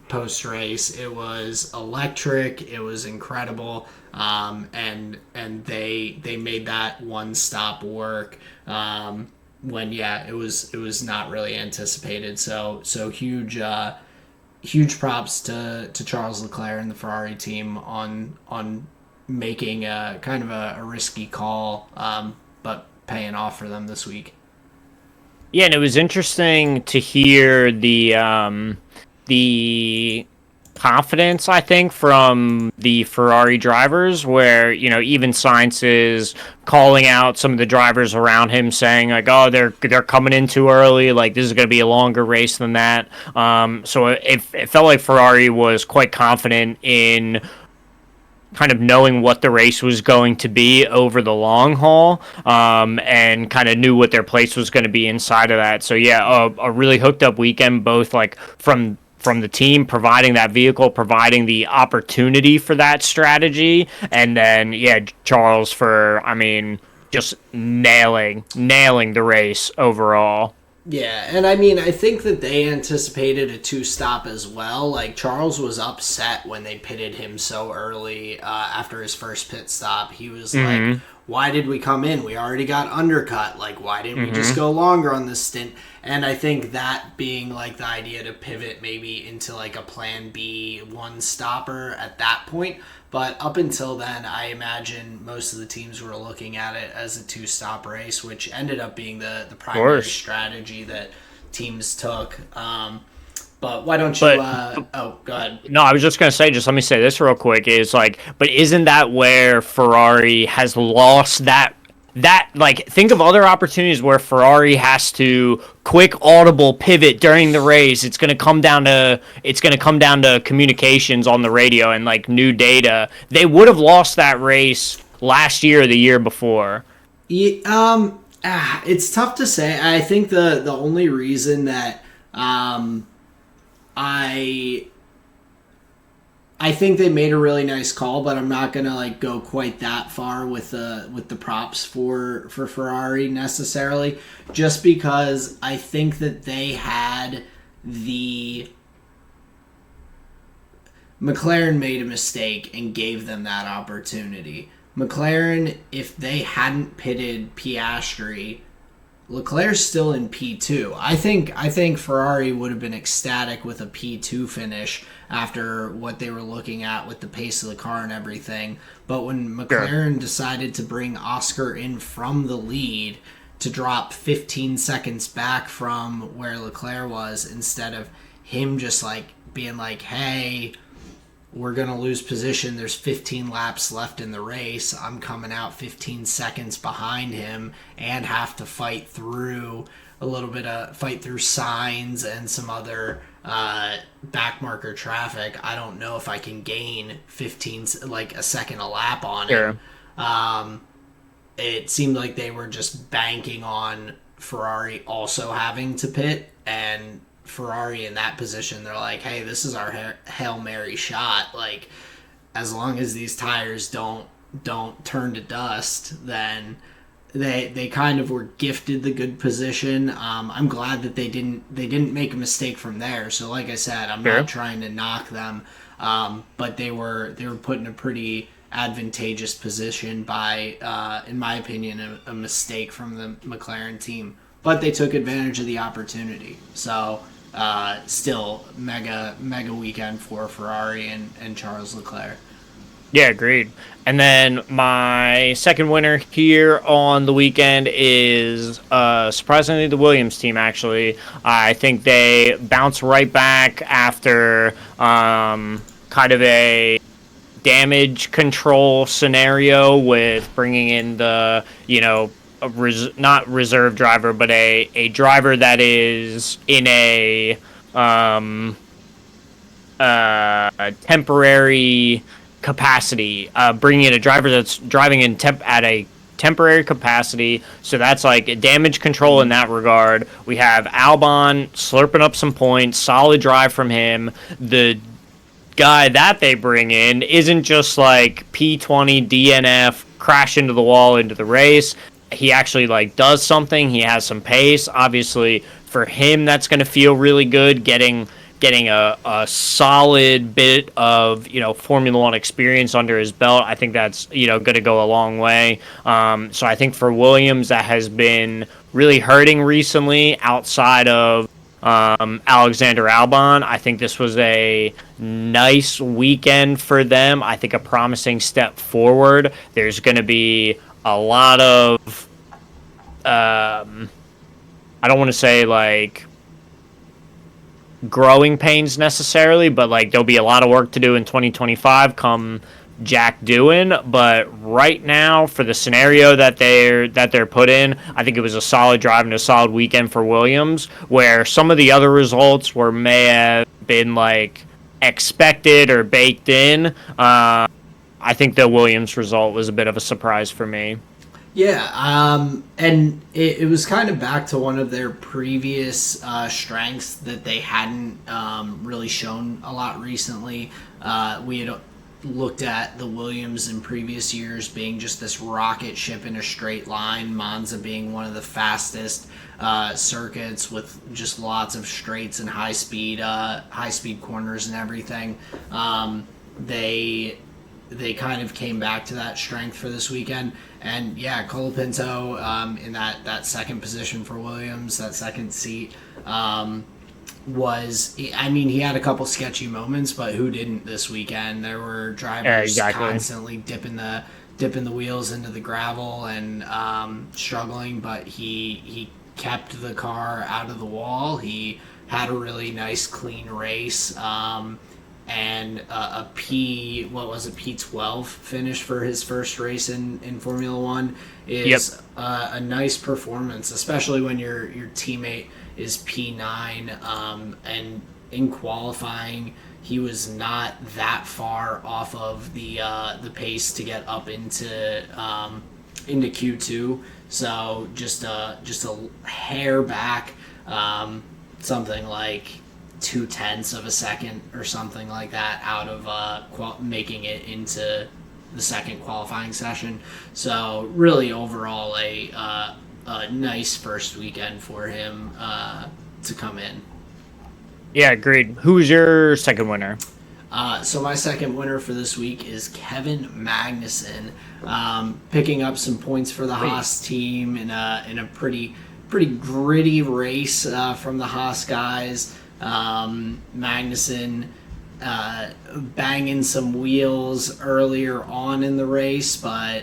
post race. It was electric. It was incredible. And they made that one stop work when it was not really anticipated. So huge props to Charles Leclerc and the Ferrari team on making a kind of a risky call, but paying off for them this week. Yeah, and it was interesting to hear the confidence, I think, from the Ferrari drivers, where, you know, even Sainz is calling out some of the drivers around him, saying like, "Oh, they're coming in too early. Like this is going to be a longer race than that." So it felt like Ferrari was quite confident in kind of knowing what the race was going to be over the long haul, and kind of knew what their place was going to be inside of that. So yeah, a really hooked up weekend, both like from from the team, providing that vehicle, providing the opportunity for that strategy, and then Charles for just nailing the race overall. Yeah, and I mean, I think that they anticipated a two-stop as well. Like, Charles was upset when they pitted him so early after his first pit stop. He was like, why did we come in? We already got undercut. Like, why didn't we just go longer on this stint? And I think that being, like, the idea to pivot maybe into, like, a plan B one-stopper at that point. But up until then, I imagine most of the teams were looking at it as a two-stop race, which ended up being the primary strategy that teams took. But why don't you... go ahead. No, I was just going to say, just let me say this real quick, is like, but isn't that where Ferrari has lost that like, think of other opportunities where Ferrari has to quick audible pivot during the race. It's going to come down to communications on the radio and like new data. They would have lost that race last year or the year before. Yeah, it's tough to say. I think the only reason that I think they made a really nice call, but I'm not gonna like go quite that far with the props for Ferrari necessarily, just because I think that they had McLaren made a mistake and gave them that opportunity. McLaren, if they hadn't pitted Piastri, Leclerc's still in P2. I think Ferrari would have been ecstatic with a P2 finish after what they were looking at with the pace of the car and everything. But when McLaren decided to bring Oscar in from the lead to drop 15 seconds back from where Leclerc was, instead of him just like being like, hey, we're going to lose position. There's 15 laps left in the race. I'm coming out 15 seconds behind him and have to fight through signs and some other backmarker traffic. I don't know if I can gain 15, like a second a lap on him. It seemed like they were just banking on Ferrari also having to pit, and Ferrari in that position, they're like, hey, this is our Hail Mary shot. Like, as long as these tires don't turn to dust, then they kind of were gifted the good position. I'm glad that they didn't make a mistake from there. So like I said, I'm not trying to knock them, but they were put in a pretty advantageous position by, in my opinion, a mistake from the McLaren team. But they took advantage of the opportunity. So still mega weekend for Ferrari and Charles Leclerc. Yeah, agreed. And then my second winner here on the weekend is surprisingly the Williams team, actually. I think they bounced right back after kind of a damage control scenario with bringing in the, not reserve driver, but a driver that is in a temporary capacity, bringing in a driver that's driving at a temporary capacity. So that's like damage control in that regard. We have Albon slurping up some points, solid drive from him. The guy that they bring in isn't just like P20 DNF, crash into the wall into the race. He actually like does something. He has some pace. Obviously, for him, that's going to feel really good. Getting a solid bit of Formula One experience under his belt. I think that's going to go a long way. So I think for Williams, that has been really hurting recently. Outside of Alexander Albon, I think this was a nice weekend for them. I think a promising step forward. There's going to be a lot of I don't want to say like growing pains necessarily, but like there'll be a lot of work to do in 2025 come Jack doing. But right now, for the scenario that they're put in, I think it was a solid drive and a solid weekend for Williams, where some of the other results may have been like expected or baked in. I think the Williams result was a bit of a surprise for me. Yeah, and it was kind of back to one of their previous strengths that they hadn't really shown a lot recently. We had looked at the Williams in previous years being just this rocket ship in a straight line, Monza being one of the fastest circuits with just lots of straights and high speed corners and everything. They kind of came back to that strength for this weekend. And yeah, Colapinto in that second position for Williams, that second seat, I mean, he had a couple sketchy moments, but who didn't this weekend? There were drivers constantly dipping the wheels into the gravel and struggling, but he kept the car out of the wall. He had a really nice, clean race. And a P12 finish for his first race in Formula One is a nice performance, especially when your teammate is P9. And in qualifying, he was not that far off of the pace to get up into Q2. So just a hair back, something like 0.2 of a second or something like that out of making it into the second qualifying session. So really overall a nice first weekend for him to come in. Yeah, agreed. Who's your second winner? So my second winner for this week is Kevin Magnussen, picking up some points for the Haas team in a pretty gritty race from the Haas guys. Magnussen banging some wheels earlier on in the race, but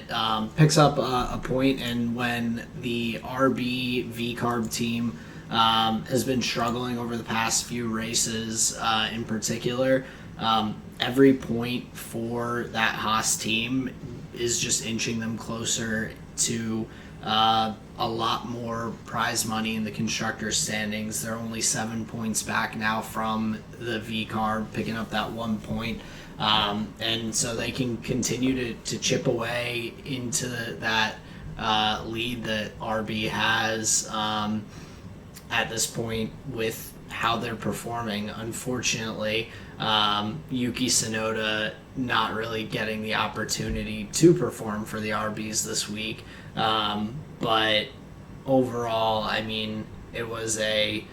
picks up a point. And when the RB V-Carb team has been struggling over the past few races in particular, every point for that Haas team is just inching them closer to a lot more prize money in the constructors' standings. They're only 7 points back now from the V-Carb, picking up that 1 point. And so they can continue to chip away into that lead that RB has at this point with how they're performing. Unfortunately, Yuki Tsunoda not really getting the opportunity to perform for the RBs this week. But overall, I mean, it was a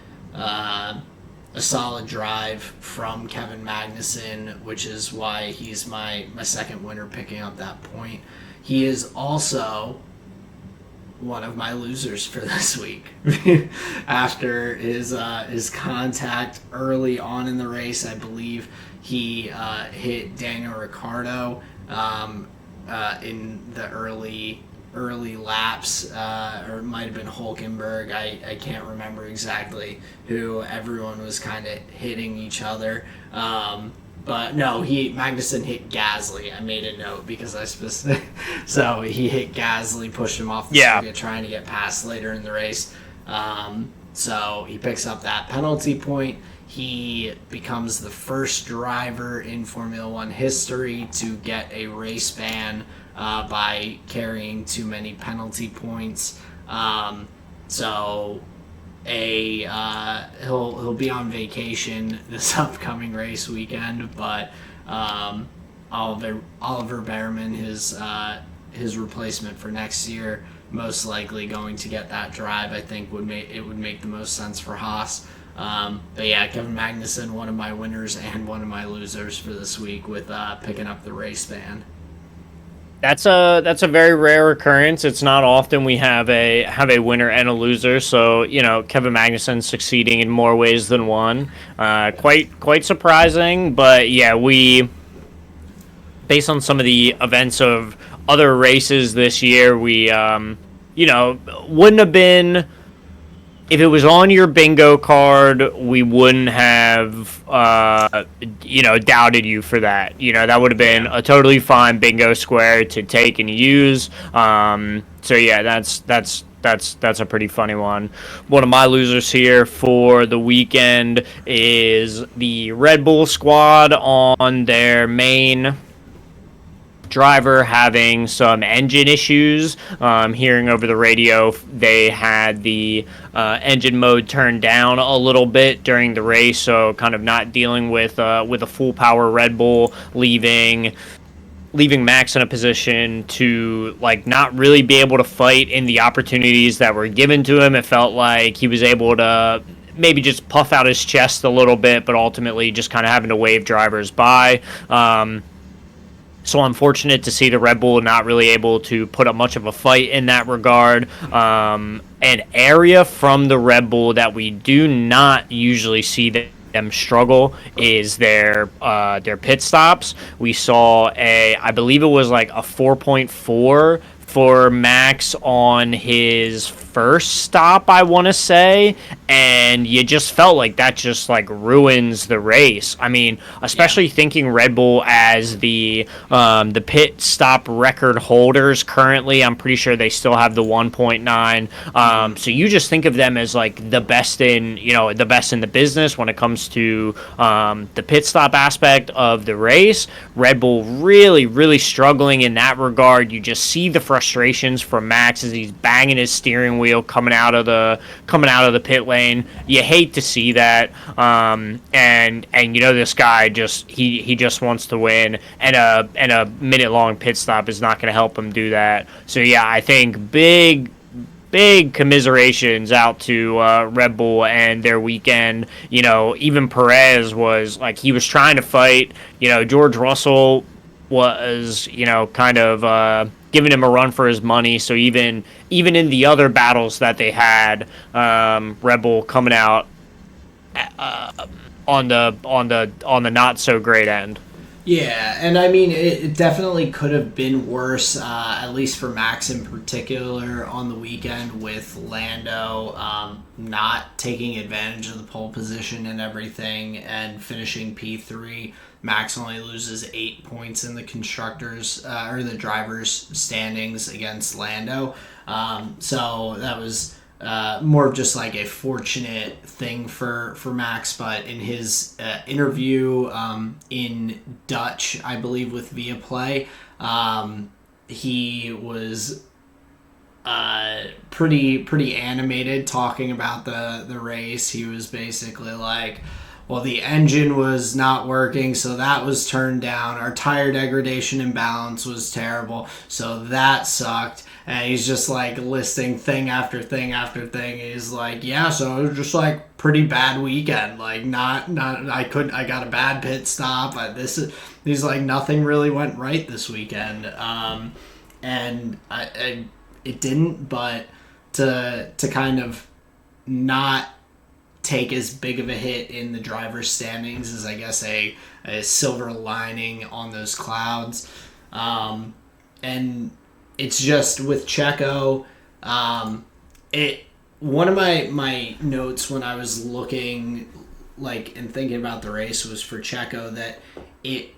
solid drive from Kevin Magnussen, which is why he's my second winner picking up that point. He is also one of my losers for this week. After his contact early on in the race, I believe he hit Daniel Ricciardo in the early laps, or it might have been Hulkenberg. I can't remember exactly who. Everyone was kind of hitting each other. But no, Magnussen hit Gasly. I made a note because so he hit Gasly, pushed him off the circuit, trying to get past later in the race. So he picks up that penalty point. He becomes the first driver in Formula One history to get a race ban by carrying too many penalty points. So he'll be on vacation this upcoming race weekend, but Oliver Behrman, his replacement for next year, most likely going to get that drive. I think would make the most sense for Haas. But yeah, Kevin Magnussen, one of my winners and one of my losers for this week with picking up the race ban. That's a very rare occurrence. It's not often we have a winner and a loser. So Kevin Magnussen succeeding in more ways than one. Quite surprising. But yeah, based on some of the events of other races this year, we wouldn't have been. If it was on your bingo card, we wouldn't have, doubted you for that. That would have been a totally fine bingo square to take and use. So yeah, that's a pretty funny one. One of my losers here for the weekend is the Red Bull squad on their main driver having some engine issues. Hearing over the radio, they had the engine mode turned down a little bit during the race, so kind of not dealing with a full power Red Bull, leaving Max in a position to like not really be able to fight in the opportunities that were given to him. It felt like he was able to maybe just puff out his chest a little bit, but ultimately just kind of having to wave drivers by. So unfortunate to see the Red Bull not really able to put up much of a fight in that regard. An area from the Red Bull that we do not usually see them struggle is their pit stops. We saw I believe it was like a 4.4 for Max on his first stop, I want to say, and you just felt like that just like ruins the race. I mean, especially thinking Red Bull as the pit stop record holders currently. I'm pretty sure they still have the 1.9. So you just think of them as like the best in the business when it comes to the pit stop aspect of the race. Red Bull really, really struggling in that regard. You just see the frustrations from Max as he's banging his steering wheel coming out of the pit lane. You hate to see that, and this guy he just wants to win, and a minute long pit stop is not going to help him do that. So yeah, I think big commiserations out to Red Bull and their weekend. Even Perez was like, he was trying to fight. George Russell was kind of giving him a run for his money. So even in the other battles that they had, Red Bull coming out on the not so great end. Yeah, and I mean, it definitely could have been worse, at least for Max in particular, on the weekend with Lando not taking advantage of the pole position and everything and finishing P3. Max only loses 8 points in the constructors or the drivers' standings against Lando. So that was more of just like a fortunate thing for Max. But in his interview in Dutch, I believe, with Viaplay, he was pretty animated talking about the race. He was basically like, well, the engine was not working, so that was turned down. Our tire degradation and balance was terrible, so that sucked. And he's just like listing thing after thing after thing. He's like, yeah, so it was just like pretty bad weekend. Like I got a bad pit stop. He's like, nothing really went right this weekend. And it didn't, but to kind of not take as big of a hit in the driver's standings is, I guess, a silver lining on those clouds. And it's just with Checo, one of my notes when I was looking like and thinking about the race was for Checo that it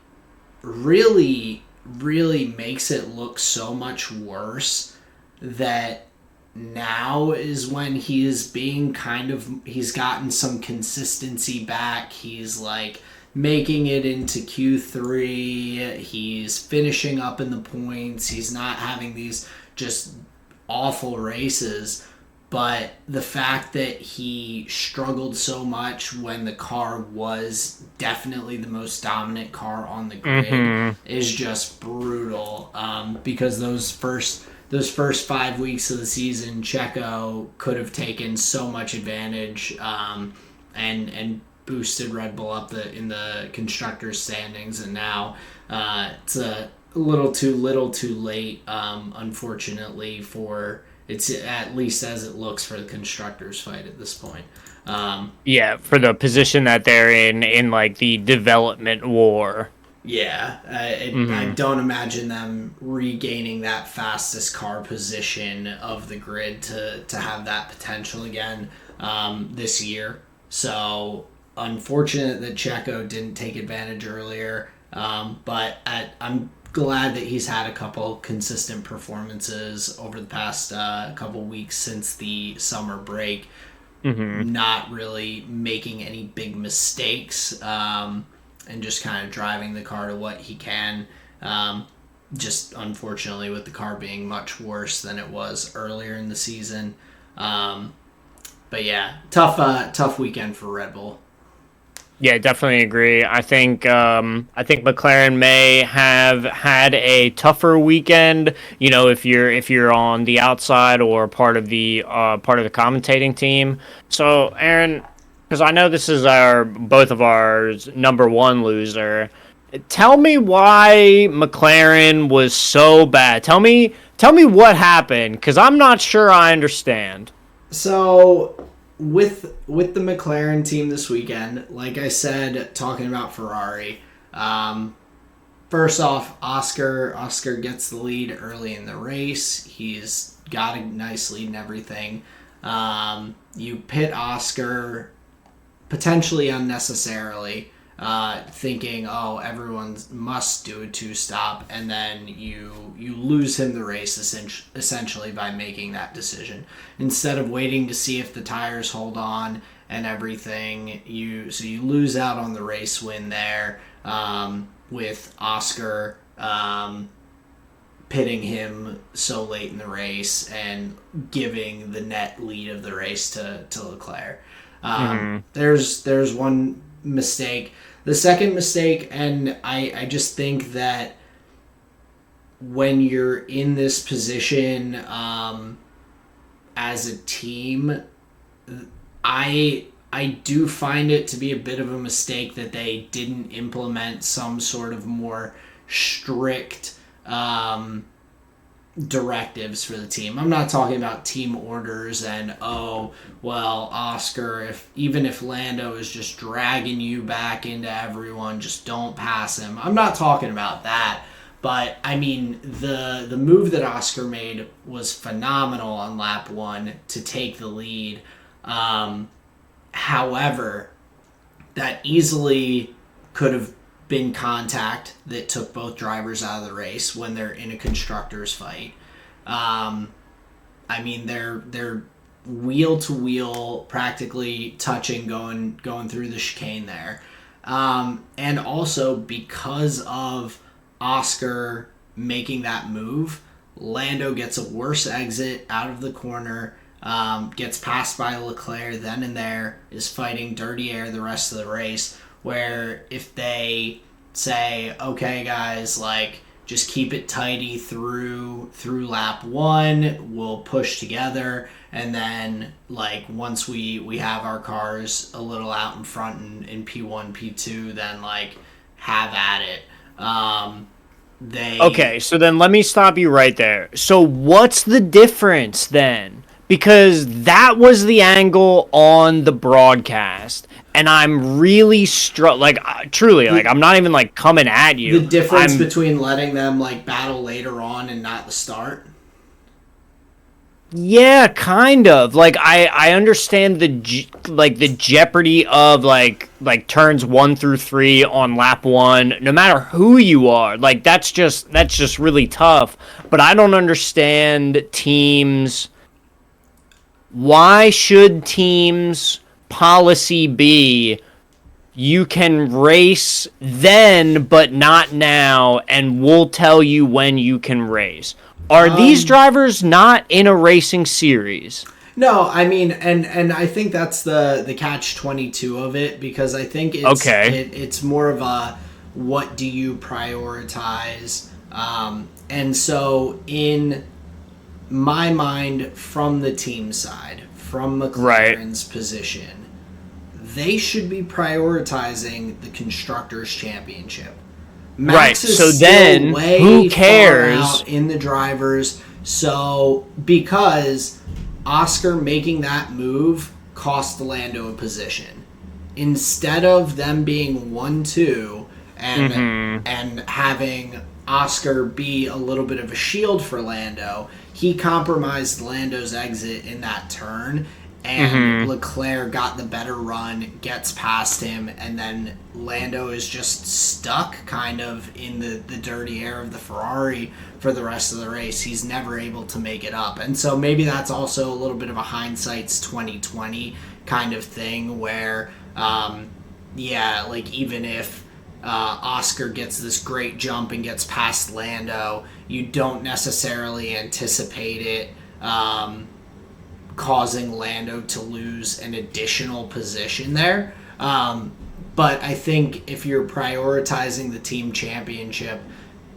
really, really makes it look so much worse that now is when he is being he's gotten some consistency back. He's like making it into Q3. He's finishing up in the points. He's not having these just awful races. But the fact that he struggled so much when the car was definitely the most dominant car on the grid is just brutal. Because those first 5 weeks of the season, Checo could have taken so much advantage and boosted Red Bull up in the constructors' standings, and now it's a little too late, unfortunately, for it's at least as it looks for the constructors' fight at this point. For the position that they're in like the development war. Yeah, I don't imagine them regaining that fastest car position of the grid to have that potential again this year. So unfortunate that Checo didn't take advantage earlier, but I'm glad that he's had a couple consistent performances over the past couple weeks since the summer break, not really making any big mistakes. And just kind of driving the car to what he can. just unfortunately with the car being much worse than it was earlier in the season. But yeah, tough weekend for Red Bull. Yeah, definitely agree. I think McLaren may have had a tougher weekend. You know, if you're on the outside or part of the commentating team. So, Aaron, because I know this is our both of ours number one loser. Tell me why McLaren was so bad. Tell me what happened, because I'm not sure I understand. So with the McLaren team this weekend, like I said, talking about Ferrari. First off, Oscar gets the lead early in the race. He's got a nice lead and everything. You pit Oscar potentially unnecessarily, thinking, oh, everyone must do a two stop, and then you lose him the race essentially by making that decision instead of waiting to see if the tires hold on and everything. You lose out on the race win there, with Oscar pitting him so late in the race and giving the net lead of the race to Leclerc. There's one mistake. The second mistake, and I just think that when you're in this position as a team, I do find it to be a bit of a mistake that they didn't implement some sort of more strict directives for the team. I'm not talking about team orders and, oh, well, Oscar, even if Lando is just dragging you back into everyone, just don't pass him. I'm not talking about that. But I mean, the move that Oscar made was phenomenal on lap 1 to take the lead. However, that easily could have been contact that took both drivers out of the race when they're in a constructors fight. I mean, they're wheel to wheel, practically touching, going through the chicane there, and also because of Oscar making that move, Lando gets a worse exit out of the corner. Gets passed by Leclerc then and there, is fighting dirty air the rest of the race, where if they say, okay guys, like, just keep it tidy through lap 1, we'll push together, and then like once we have our cars a little out in front in P1, P2, then like have at it. Okay, so then let me stop you right there. So what's the difference then? Because that was the angle on the broadcast, and I'm really truly, like, I'm not even like coming at you. The difference between letting them like battle later on and not the start. Yeah, kind of. Like I understand the jeopardy of like turns 1 through 3 on lap 1, no matter who you are. Like that's just really tough. But I don't understand teams. Why should teams' policy be you can race then but not now, and we'll tell you when you can race? Are these drivers not in a racing series? No, I mean, and I think that's the catch-22 of it, because I think it's more of a what do you prioritize, and so in my mind, from the team side, from McLaren's position, they should be prioritizing the Constructors' Championship. Max is so still then, way who cares? far out in the drivers, so because Oscar making that move cost Lando a position. Instead of them being 1-2 and having Oscar be a little bit of a shield for Lando, he compromised Lando's exit in that turn, and Leclerc got the better run, gets past him, and then Lando is just stuck kind of in the dirty air of the Ferrari for the rest of the race. He's never able to make it up. And so maybe that's also a little bit of a hindsight's 2020 kind of thing where, like even if Oscar gets this great jump and gets past Lando, you don't necessarily anticipate it causing Lando to lose an additional position there. But I think if you're prioritizing the team championship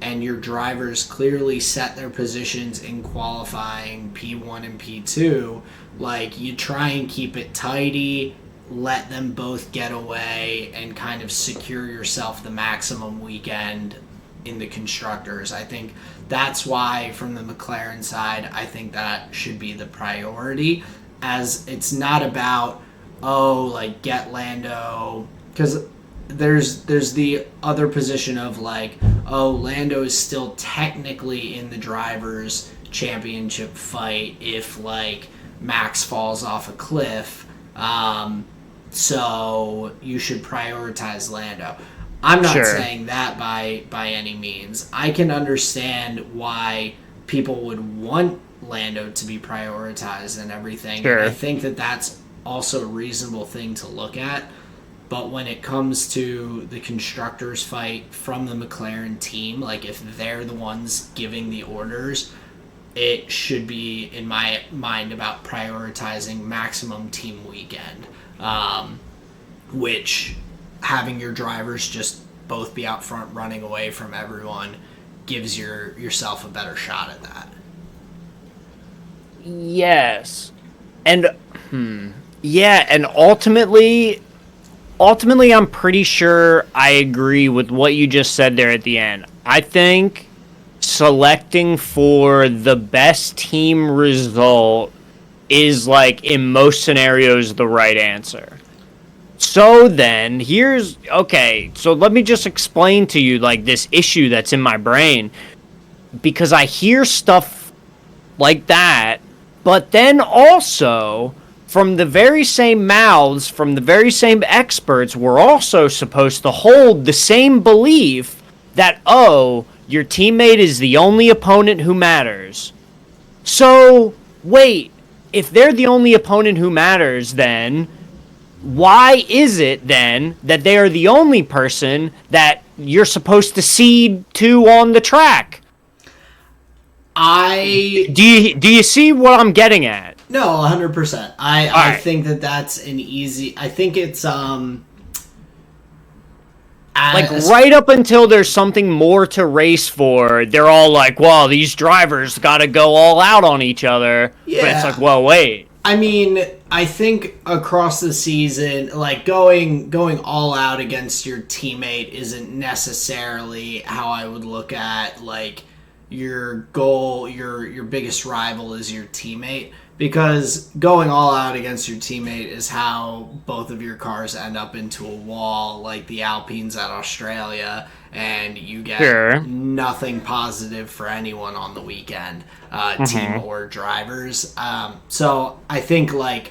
and your drivers clearly set their positions in qualifying P1 and P2, like you try and keep it tidy, let them both get away, and kind of secure yourself the maximum weekend in the constructors. I think that's why, from the McLaren side, I think that should be the priority, as it's not about, oh, like, get Lando, because there's the other position of like, oh, Lando is still technically in the drivers championship fight if like Max falls off a cliff, so you should prioritize Lando. I'm not saying that by any means. I can understand why people would want Lando to be prioritized and everything. Sure. And I think that that's also a reasonable thing to look at. But when it comes to the constructors fight from the McLaren team, like if they're the ones giving the orders, it should be, in my mind, about prioritizing maximum team weekend, which having your drivers just both be out front running away from everyone gives yourself a better shot at that. Yes. And yeah, and ultimately I'm pretty sure I agree with what you just said there at the end. I think selecting for the best team result is, like, in most scenarios, the right answer. So then, so let me just explain to you, like, this issue that's in my brain. Because I hear stuff like that, but then also, from the very same mouths, from the very same experts, we're also supposed to hold the same belief that, oh, your teammate is the only opponent who matters. So, wait, if they're the only opponent who matters, then why is it then that they are the only person that you're supposed to cede to on the track? Do you see what I'm getting at? No, 100%. I think that's an easy. I think it's like right up until there's something more to race for, they're all like, well, these drivers got to go all out on each other. Yeah. But it's like, well, wait. I mean, I think across the season, like going all out against your teammate isn't necessarily how I would look at like your goal, your biggest rival is your teammate. Because going all out against your teammate is how both of your cars end up into a wall, like the Alpines at Australia, and you get nothing positive for anyone on the weekend, team or drivers. So I think like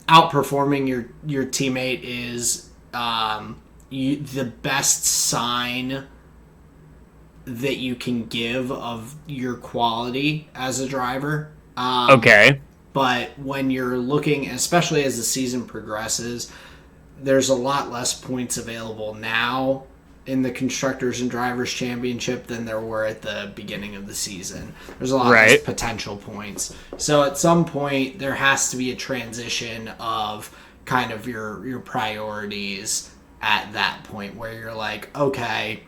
outperforming your teammate is the best sign that you can give of your quality as a driver. Okay. But when you're looking, especially as the season progresses, there's a lot less points available now in the Constructors and Drivers Championship than there were at the beginning of the season. There's a lot less potential points. So at some point, there has to be a transition of kind of your priorities at that point where you're like, okay,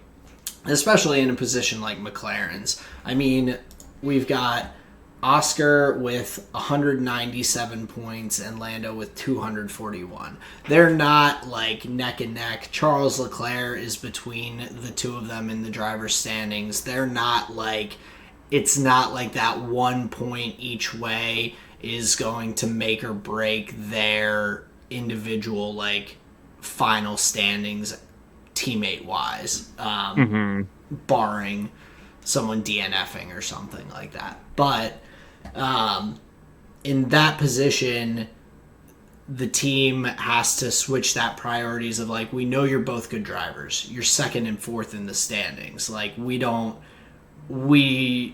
especially in a position like McLaren's. I mean, we've got Oscar with 197 points and Lando with 241. They're not like neck and neck. Charles Leclerc is between the two of them in the driver's standings. They're not like, it's not like that 1 point each way is going to make or break their individual like final standings teammate wise, barring someone DNFing or something like that. But in that position, the team has to switch that priorities of like, we know you're both good drivers. You're second and fourth in the standings. Like we don't need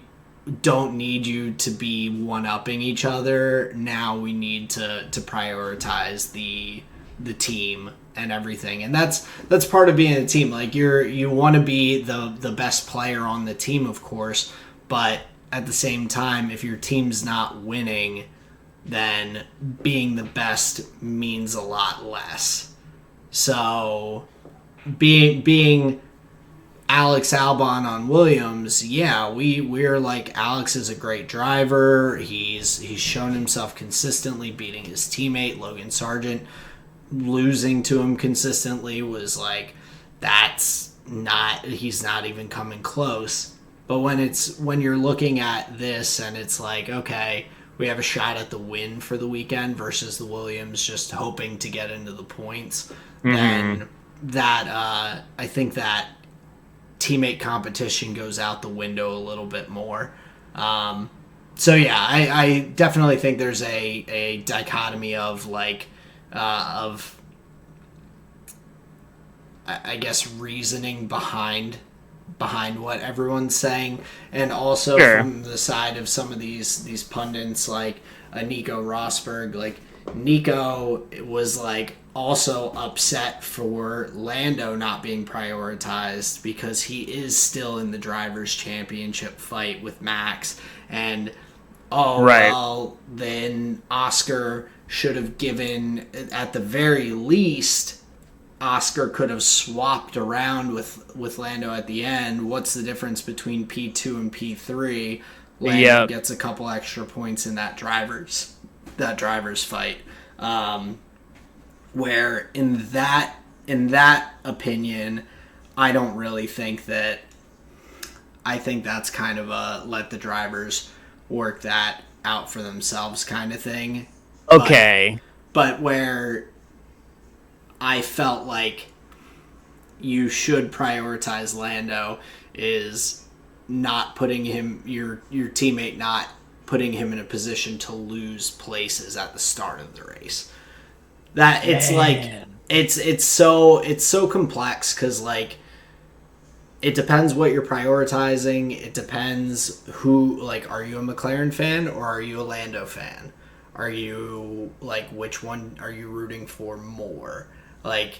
you to be one-upping each other. Now we need to prioritize the team and everything. And that's part of being a team. Like you want to be the best player on the team, of course, but at the same time, if your team's not winning, then being the best means a lot less. So being Alex Albon on Williams, yeah, we're like, Alex is a great driver. He's shown himself consistently, beating his teammate Logan Sargent. Losing to him consistently was like, he's not even coming close. But when you're looking at this and it's like, okay, we have a shot at the win for the weekend versus the Williams just hoping to get into the points, then that I think that teammate competition goes out the window a little bit more. So yeah, I definitely think there's a dichotomy of like of I guess reasoning behind what everyone's saying, and also from the side of some of these pundits like Nico Rosberg. Like Nico was like also upset for Lando not being prioritized because he is still in the drivers' championship fight with Max, and well, then Oscar should have given, at the very least, Oscar could have swapped around with Lando at the end. What's the difference between P2 and P3? Lando gets a couple extra points in that drivers fight. Where in that opinion, I don't really think that. I think that's kind of a let the drivers work that out for themselves kind of thing. Okay. But where I felt like you should prioritize Lando is not putting him, your teammate not putting him in a position to lose places at the start of the race. That it's like it's so complex because like it depends what you're prioritizing. It depends who, like, are you a McLaren fan or are you a Lando fan? Are you like, which one are you rooting for more? Like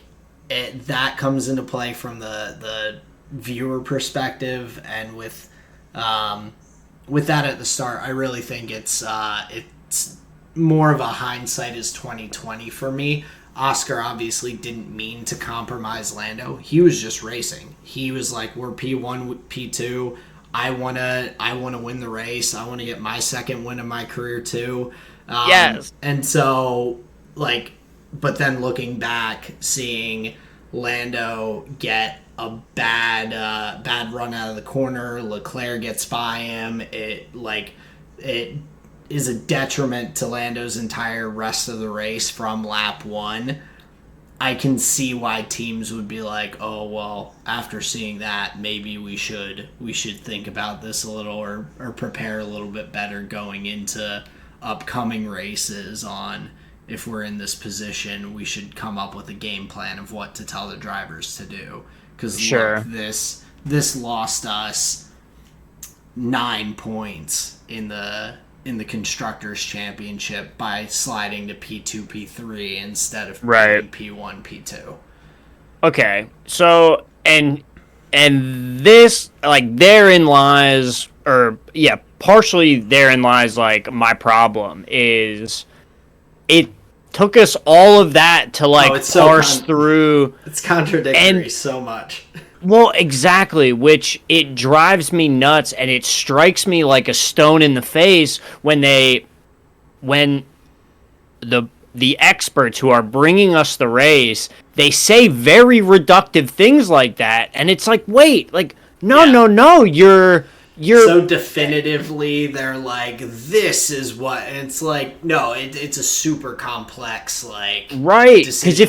that comes into play from the viewer perspective, and with that at the start, I really think it's more of a hindsight is 2020 for me. Oscar obviously didn't mean to compromise Lando. He was just racing. He was like, we're P1, P2. I wanna win the race. I want to get my second win of my career too. Yes. And so, like, but then looking back, seeing Lando get a bad run out of the corner, Leclerc gets by him. It is a detriment to Lando's entire rest of the race from lap one. I can see why teams would be like, oh, well, after seeing that, maybe we should think about this a little or prepare a little bit better going into upcoming races on if we're in this position, we should come up with a game plan of what to tell the drivers to do. Because look, this lost us 9 points in the Constructors' Championship by sliding to P2, P3 instead of P1, P2. Okay, so and this, like, therein lies, partially therein lies, like, my problem is it took us all of that to, like, parse through. It's contradictory so much. Well, exactly, which it drives me nuts, and it strikes me like a stone in the face when the experts who are bringing us the race, they say very reductive things like that, and it's like, wait, like, no, you're so definitively they're like, this is what, and it's like, no, it's a super complex, like, right, because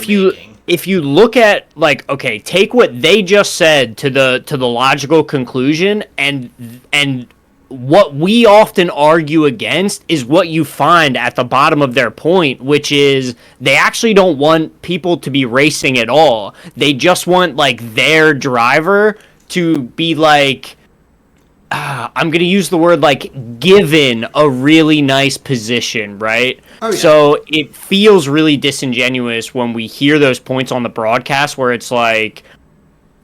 if you look at, like, okay, take what they just said to the logical conclusion, and what we often argue against is what you find at the bottom of their point, which is they actually don't want people to be racing at all. They just want, like, their driver to be, like, I'm going to use the word like given a really nice position, right? Oh, yeah. So it feels really disingenuous when we hear those points on the broadcast where it's like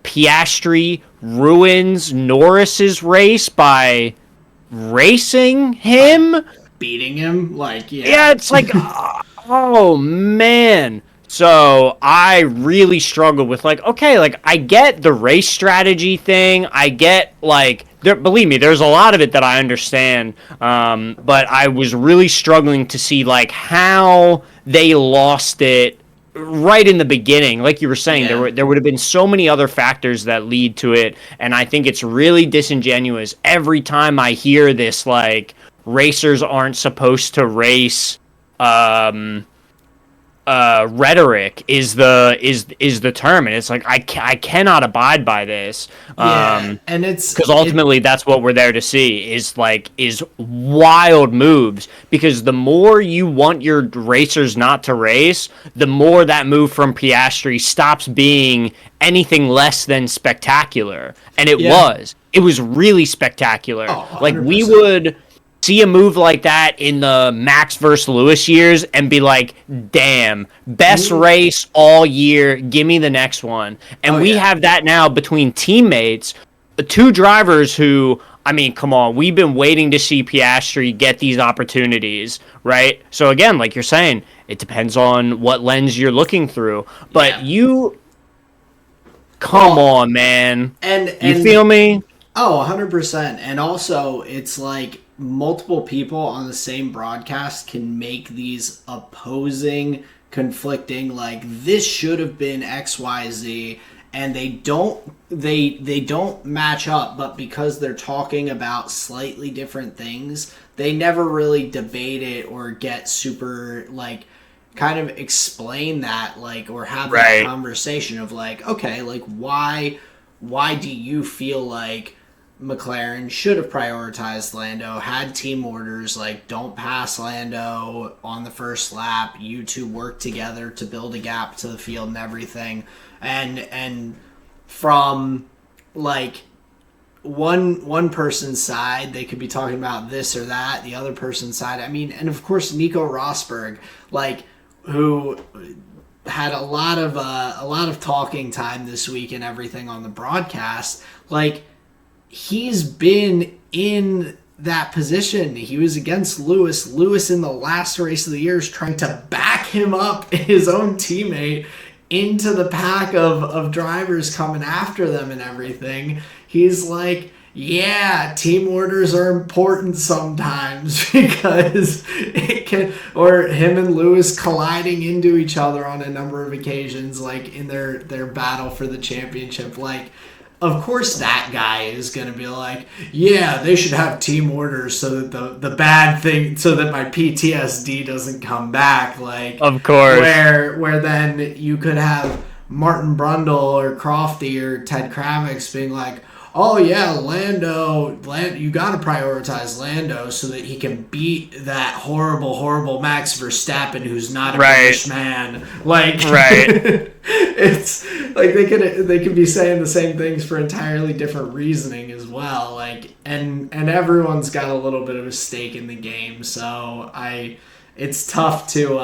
Piastri ruins Norris's race by racing him. Beating him, like, yeah. Yeah, it's like, oh man. So I really struggled with like, okay, like I get the race strategy thing. I get like, believe me, there's a lot of it that I understand. But I was really struggling to see like how they lost it right in the beginning. Like you were saying, there would have been so many other factors that lead to it, and I think it's really disingenuous every time I hear this like racers aren't supposed to race. Rhetoric is the term, and it's like I cannot abide by this. And it's because ultimately that's what we're there to see is wild moves, because the more you want your racers not to race, the more that move from Piastri stops being anything less than spectacular, and it was really spectacular. Like we would see a move like that in the Max versus Lewis years and be like, damn, best race all year, give me the next one. And we have that now between teammates, two drivers who, I mean, come on, we've been waiting to see Piastri get these opportunities, right? So again, like you're saying, it depends on what lens you're looking through. But come on, man. And you feel me? Oh, 100%. And also, it's like multiple people on the same broadcast can make these opposing, conflicting, like, this should have been XYZ, and they don't match up, but because they're talking about slightly different things, they never really debate it or get super, like, kind of explain that, like, or have that conversation of, like, okay, like, why do you feel like McLaren should have prioritized Lando, had team orders, like, don't pass Lando on the first lap, you two work together to build a gap to the field and everything. And from, like, one person's side, they could be talking about this or that, the other person's side, I mean, and of course Nico Rosberg, like, who had a lot of talking time this week and everything on the broadcast, like, he's been in that position. He was against Lewis. Lewis in the last race of the year is trying to back him up, his own teammate, into the pack of drivers coming after them and everything. He's like, yeah, team orders are important sometimes because it can, or him and Lewis colliding into each other on a number of occasions, like in their battle for the championship. Like, of course that guy is going to be like, yeah, they should have team orders so that the bad thing, so that my PTSD doesn't come back. Like, of course. Where then you could have Martin Brundle or Crofty or Ted Kravitz being like, oh yeah, Lando, you got to prioritize Lando so that he can beat that horrible Max Verstappen who's not a British man. Like, it's like they could be saying the same things for entirely different reasoning as well. Like, and everyone's got a little bit of a stake in the game, so it's tough to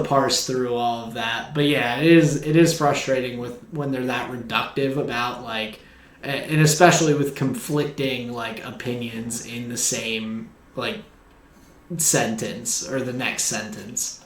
parse through all of that. But yeah, it is frustrating when they're that reductive about, like, and especially with conflicting, like, opinions in the same, like, sentence or the next sentence.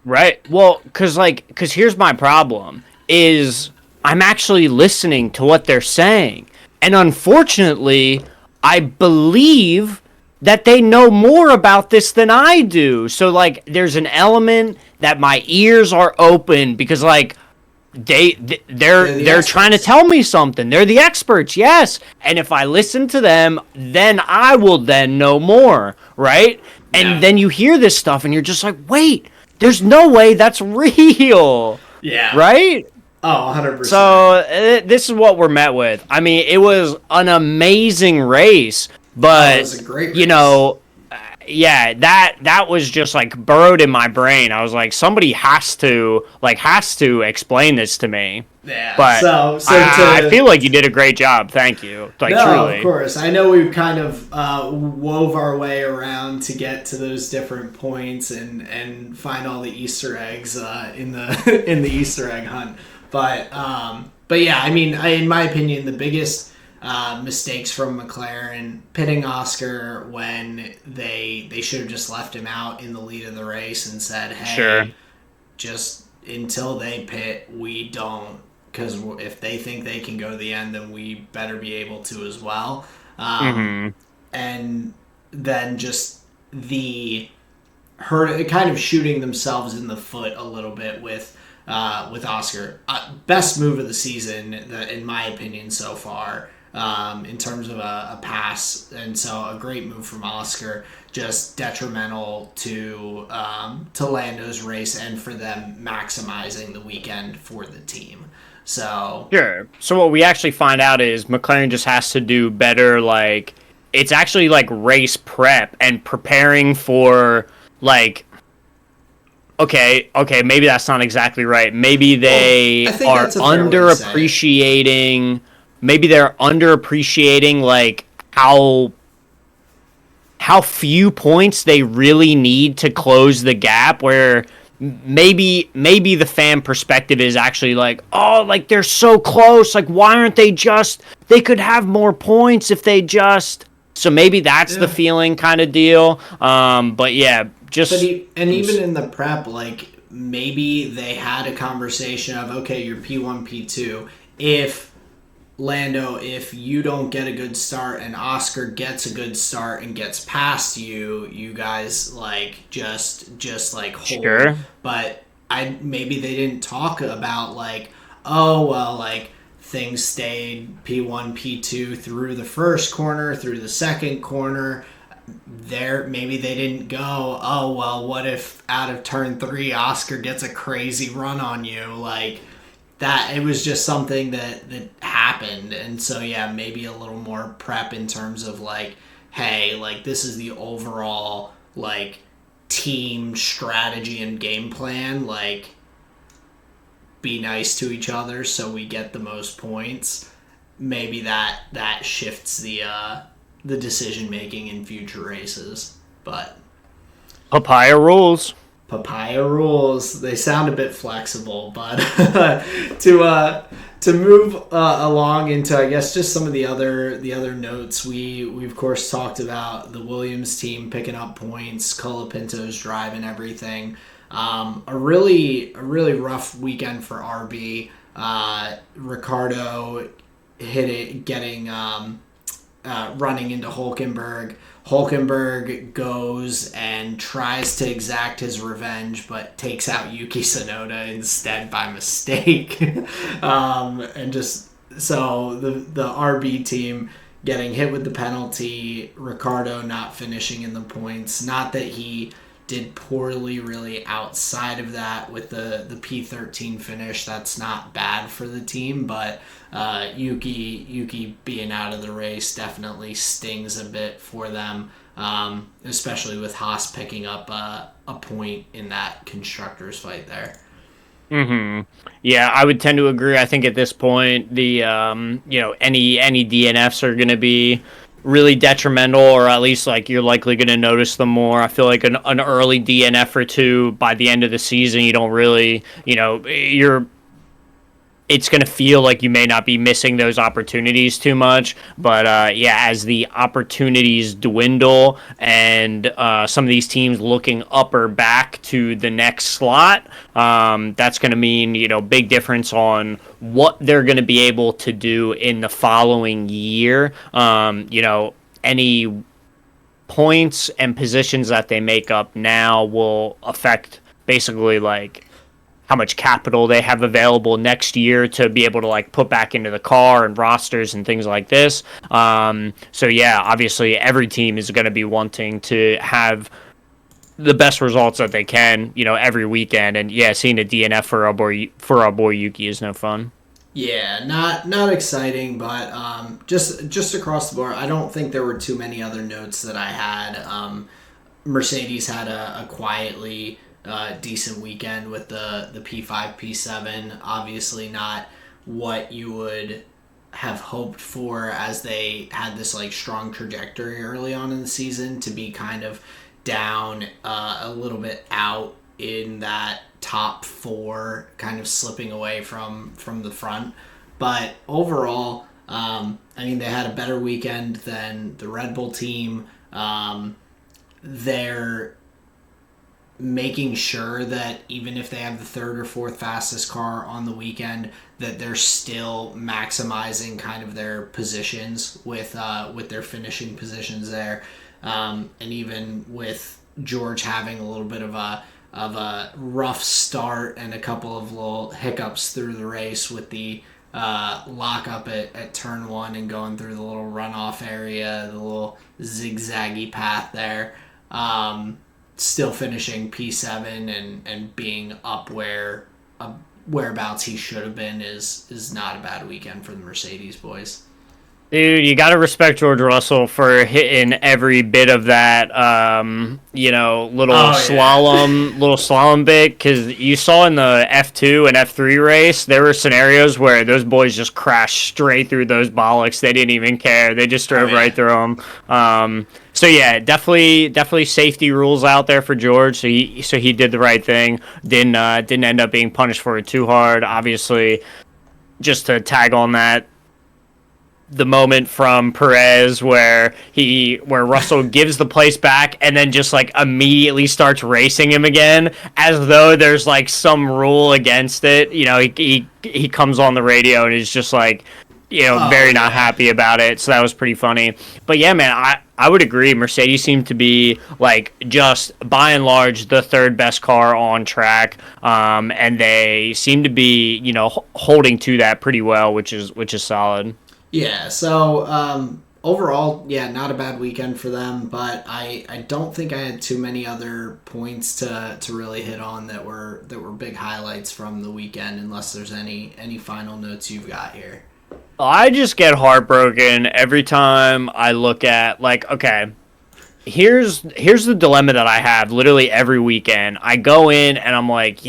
Right. Well, because here's my problem is I'm actually listening to what they're saying. And unfortunately, I believe that they know more about this than I do. So, like, there's an element that my ears are open because, like, they're trying to tell me something. They're the experts, yes. And if I listen to them, then I will then know more, right? And then you hear this stuff and you're just like, wait, there's no way that's real. Yeah. Right? Oh, 100%. So this is what we're met with. I mean, it was an amazing race, but it was a great race. You know, yeah, that was just like burrowed in my brain. I was like, somebody has to explain this to me. Yeah. But I feel like you did a great job. Thank you. Like, No, of truly. course. I know we kind of wove our way around to get to those different points and find all the Easter eggs in the in the Easter egg hunt. But yeah, I mean, in my opinion, the biggest mistakes from McLaren pitting Oscar when they should have just left him out in the lead of the race and said, "Hey, Sure. just until they pit, we don't." Because if they think they can go to the end, then we better be able to as well. Mm-hmm. And then just the hurt, kind of shooting themselves in the foot a little bit with Oscar. Best move of the season, in my opinion, so far. In terms of a pass, and so a great move from Oscar, just detrimental to Lando's race and for them maximizing the weekend for the team. So Sure. So what we actually find out is McLaren just has to do better. Like, it's actually like race prep and preparing for like. Okay, maybe that's not exactly right. Maybe they I think are that's a fair way to say it. underappreciating. Maybe they're underappreciating like how few points they really need to close the gap. Where maybe the fan perspective is actually like, oh, like they're so close, like why aren't they just, they could have more points if they just, so maybe that's the feeling kind of deal. But yeah, just And even in the prep, like maybe they had a conversation of, okay, you're P1, P2. If Lando, if you don't get a good start and Oscar gets a good start and gets past you, you guys like just like hold. Sure. But maybe they didn't talk about like, oh well, like things stayed P1, P2 through the first corner, through the second corner. There, maybe they didn't go, oh well, what if out of turn 3 Oscar gets a crazy run on you, like that. It was just something that happened. And so yeah, maybe a little more prep in terms of like, hey, like this is the overall like team strategy and game plan, like be nice to each other so we get the most points. Maybe that shifts the decision making in future races. But Papaya rules. Papaya rules. They sound a bit flexible, but to move along into, I guess, just some of the other notes, we of course talked about the Williams team picking up points, Colapinto's drive and everything. A really rough weekend for RB. Ricardo hit it, getting running into Hulkenberg. Hulkenberg goes and tries to exact his revenge, but takes out Yuki Tsunoda instead by mistake. And just so the RB team getting hit with the penalty, Ricardo not finishing in the points. Not that he did poorly really outside of that with the P13 finish. That's not bad for the team, but Yuki being out of the race definitely stings a bit for them, especially with Haas picking up a point in that constructors fight there. Yeah, I would tend to agree. I think at this point, the any DNFs are going to be really detrimental, or at least like you're likely going to notice them more. I feel like an early DNF or two by the end of the season, you don't really, it's going to feel like you may not be missing those opportunities too much. But yeah, as the opportunities dwindle and some of these teams looking up or back to the next slot, that's going to mean, big difference on what they're going to be able to do in the following year. Any points and positions that they make up now will affect basically like how much capital they have available next year to be able to like put back into the car and rosters and things like this. So yeah, obviously every team is going to be wanting to have the best results that they can, every weekend. And yeah, seeing a DNF for our boy Yuki is no fun. Yeah, not exciting, but just across the board, I don't think there were too many other notes that I had. Mercedes had a quietly decent weekend with the P5, P7. Obviously, not what you would have hoped for, as they had this like strong trajectory early on in the season, to be kind of down a little bit out in that top four, kind of slipping away from the front. But overall, I mean, they had a better weekend than the Red Bull team. They're making sure that even if they have the third or fourth fastest car on the weekend, that they're still maximizing kind of their positions with their finishing positions there, and even with George having a little bit of a rough start and a couple of little hiccups through the race with the lock up at turn one and going through the little runoff area, the little zigzaggy path there. Still finishing P7 and being up whereabouts he should have been is not a bad weekend for the Mercedes boys. Dude, you got to respect George Russell for hitting every bit of that, little slalom bit. Because you saw in the F2 and F3 race, there were scenarios where those boys just crashed straight through those bollocks. They didn't even care. They just drove right through them. So yeah, definitely safety rules out there for George. So he did the right thing. Didn't end up being punished for it too hard. Obviously, just to tag on that, the moment from Perez where Russell gives the place back and then just like immediately starts racing him again, as though there's like some rule against it. He comes on the radio and is just like, very not happy about it. So that was pretty funny. But yeah, man, I would agree. Mercedes seemed to be like just by and large the third best car on track, and they seem to be holding to that pretty well, which is solid. Yeah, so overall, yeah, not a bad weekend for them, but I don't think I had too many other points to really hit on that were big highlights from the weekend, unless there's any final notes you've got here. I just get heartbroken every time I look at, like, okay, here's the dilemma that I have literally every weekend. I go in and I'm like,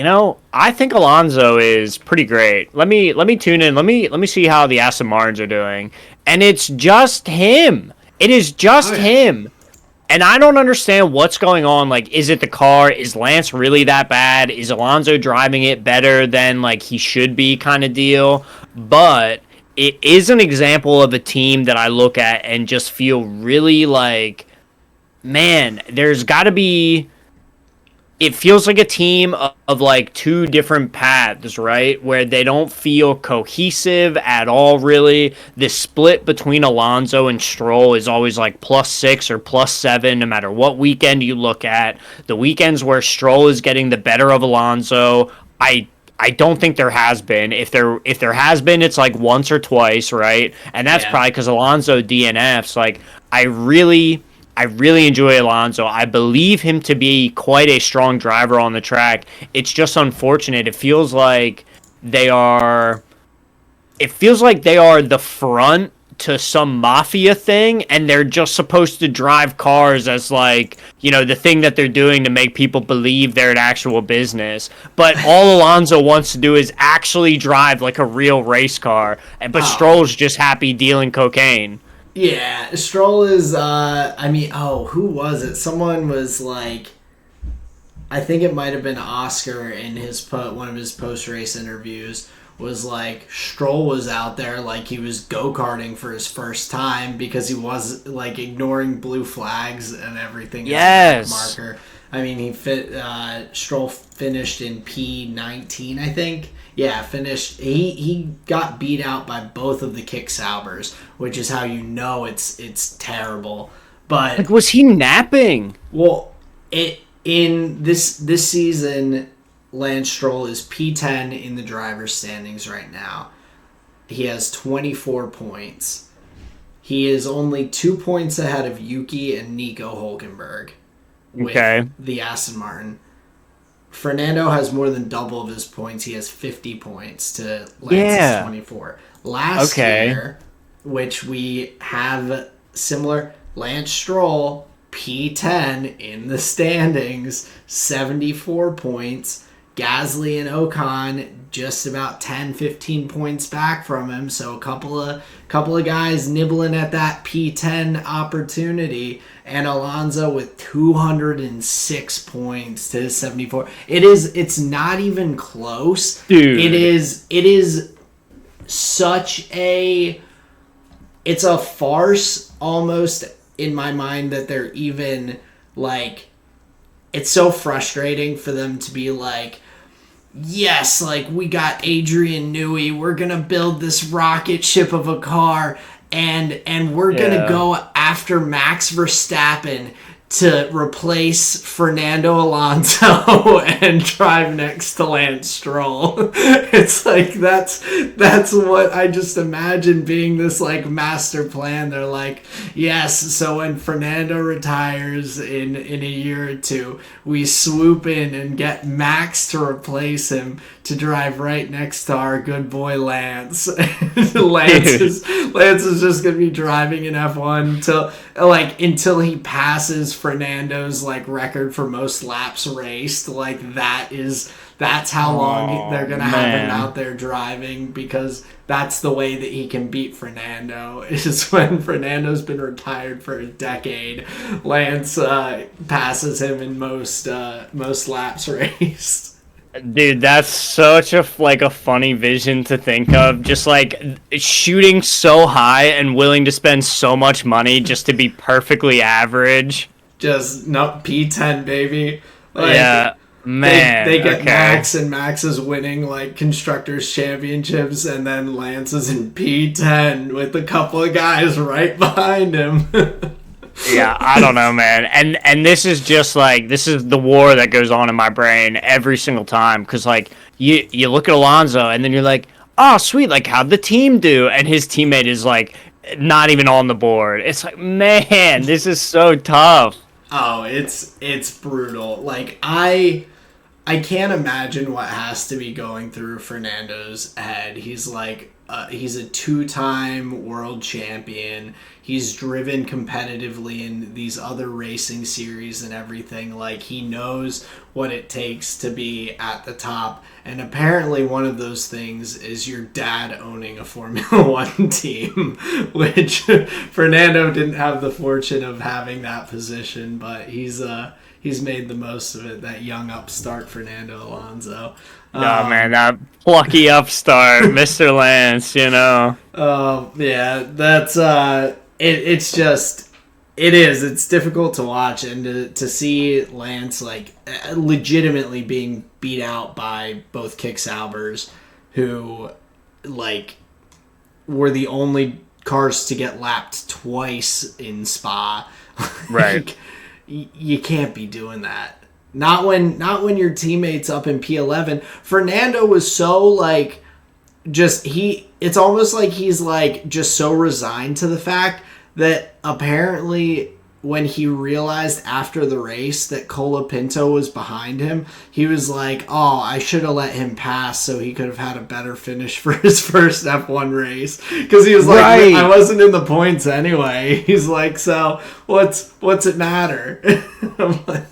I think Alonso is pretty great. Let me tune in. Let me see how the Aston Martins are doing. And it's just him. It is just him. And I don't understand what's going on. Like, is it the car? Is Lance really that bad? Is Alonso driving it better than like he should be, kind of deal? But it is an example of a team that I look at and just feel really like, man, there's got to be... It feels like a team of like two different paths, right? Where they don't feel cohesive at all, really. The split between Alonso and Stroll is always like +6 or +7, no matter what weekend you look at. The weekends where Stroll is getting the better of Alonso, I don't think there has been. If there has been, it's like once or twice, right? And that's probably because Alonso DNFs. Like, I really enjoy Alonso. I believe him to be quite a strong driver on the track. It's just unfortunate. It feels like they are the front to some mafia thing, and they're just supposed to drive cars as like, the thing that they're doing to make people believe they're an actual business. But all Alonso wants to do is actually drive like a real race car. But Stroll's just happy dealing cocaine. Yeah, Stroll is, who was it? Someone was like, I think it might have been Oscar in one of his post-race interviews, was like, Stroll was out there like he was go-karting for his first time because he was like ignoring blue flags and everything. Yes. Marker. I mean, Stroll finished in P19, I think. Yeah, finished. He got beat out by both of the kick Saubers, which is how you know it's terrible. But like, was he napping? Well, in this season, Lance Stroll is P10 in the driver's standings right now. He has 24 points. He is only 2 points ahead of Yuki and Nico Hulkenberg with the Aston Martin. Fernando has more than double of his points. He has 50 points to Lance's 24. Last year, which we have similar, Lance Stroll P10 in the standings, 74 points. Gasly and Ocon just about 10, 15 points back from him. So a couple of guys nibbling at that P10 opportunity. And Alonso with 206 points to 74. It's not even close. Dude. It is such a... It's a farce almost in my mind that they're even like... It's so frustrating for them to be like, yes, like we got Adrian Newey, we're gonna build this rocket ship of a car, and we're gonna go after Max Verstappen to replace Fernando Alonso and drive next to Lance Stroll. It's like that's what I just imagine being this like master plan. They're like, yes, so when Fernando retires in a year or two, we swoop in and get Max to replace him to drive right next to our good boy Lance. Lance is just gonna be driving in F1 until he passes Fernando's like record for most laps raced. Like that's how long they're gonna have him out there driving, because that's the way that he can beat Fernando, is when Fernando's been retired for a decade. Lance passes him in most laps raced. Dude, that's such a funny vision to think of. Just like shooting so high and willing to spend so much money just to be perfectly average. Just no P10, baby. Like, yeah, man. They get Max, and Max is winning like constructors championships, and then Lance is in P10 with a couple of guys right behind him. Yeah, I don't know, man. And this is just like, this is the war that goes on in my brain every single time. Because, like, you look at Alonso, and then you're like, oh, sweet, like, how'd the team do? And his teammate is, like, not even on the board. It's like, man, this is so tough. Oh, it's brutal. Like, I can't imagine what has to be going through Fernando's head. He's like, he's a 2-time world champion. He's driven competitively in these other racing series and everything. Like, he knows what it takes to be at the top. And apparently one of those things is your dad owning a Formula One team, which Fernando didn't have the fortune of having that position, but he's made the most of it, that young upstart Fernando Alonso. Oh, man, that plucky upstart, Mr. Lance, you know. Yeah, that's... It's difficult to watch, and to see Lance like legitimately being beat out by both Kick Saubers, who like were the only cars to get lapped twice in Spa. Right. You can't be doing that. Not when your teammate's up in P11. Fernando was so like it's almost like he's like just so resigned to the fact that apparently when he realized after the race that Colapinto was behind him, he was like, oh, I should have let him pass so he could have had a better finish for his first F1 race. Because he was like, right. I wasn't in the points anyway. He's like, so what's it matter?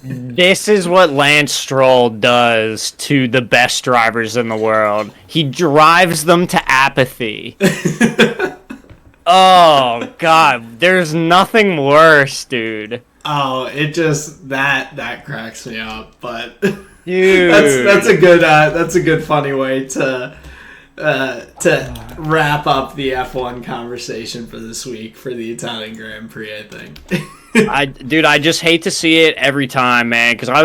This is what Lance Stroll does to the best drivers in the world. He drives them to apathy. Oh, God. There's nothing worse, dude. Oh, it just... That cracks me up, but... Dude. That's a good funny way to wrap up the F1 conversation for this week for the Italian Grand Prix, I think. I just hate to see it every time, man, because I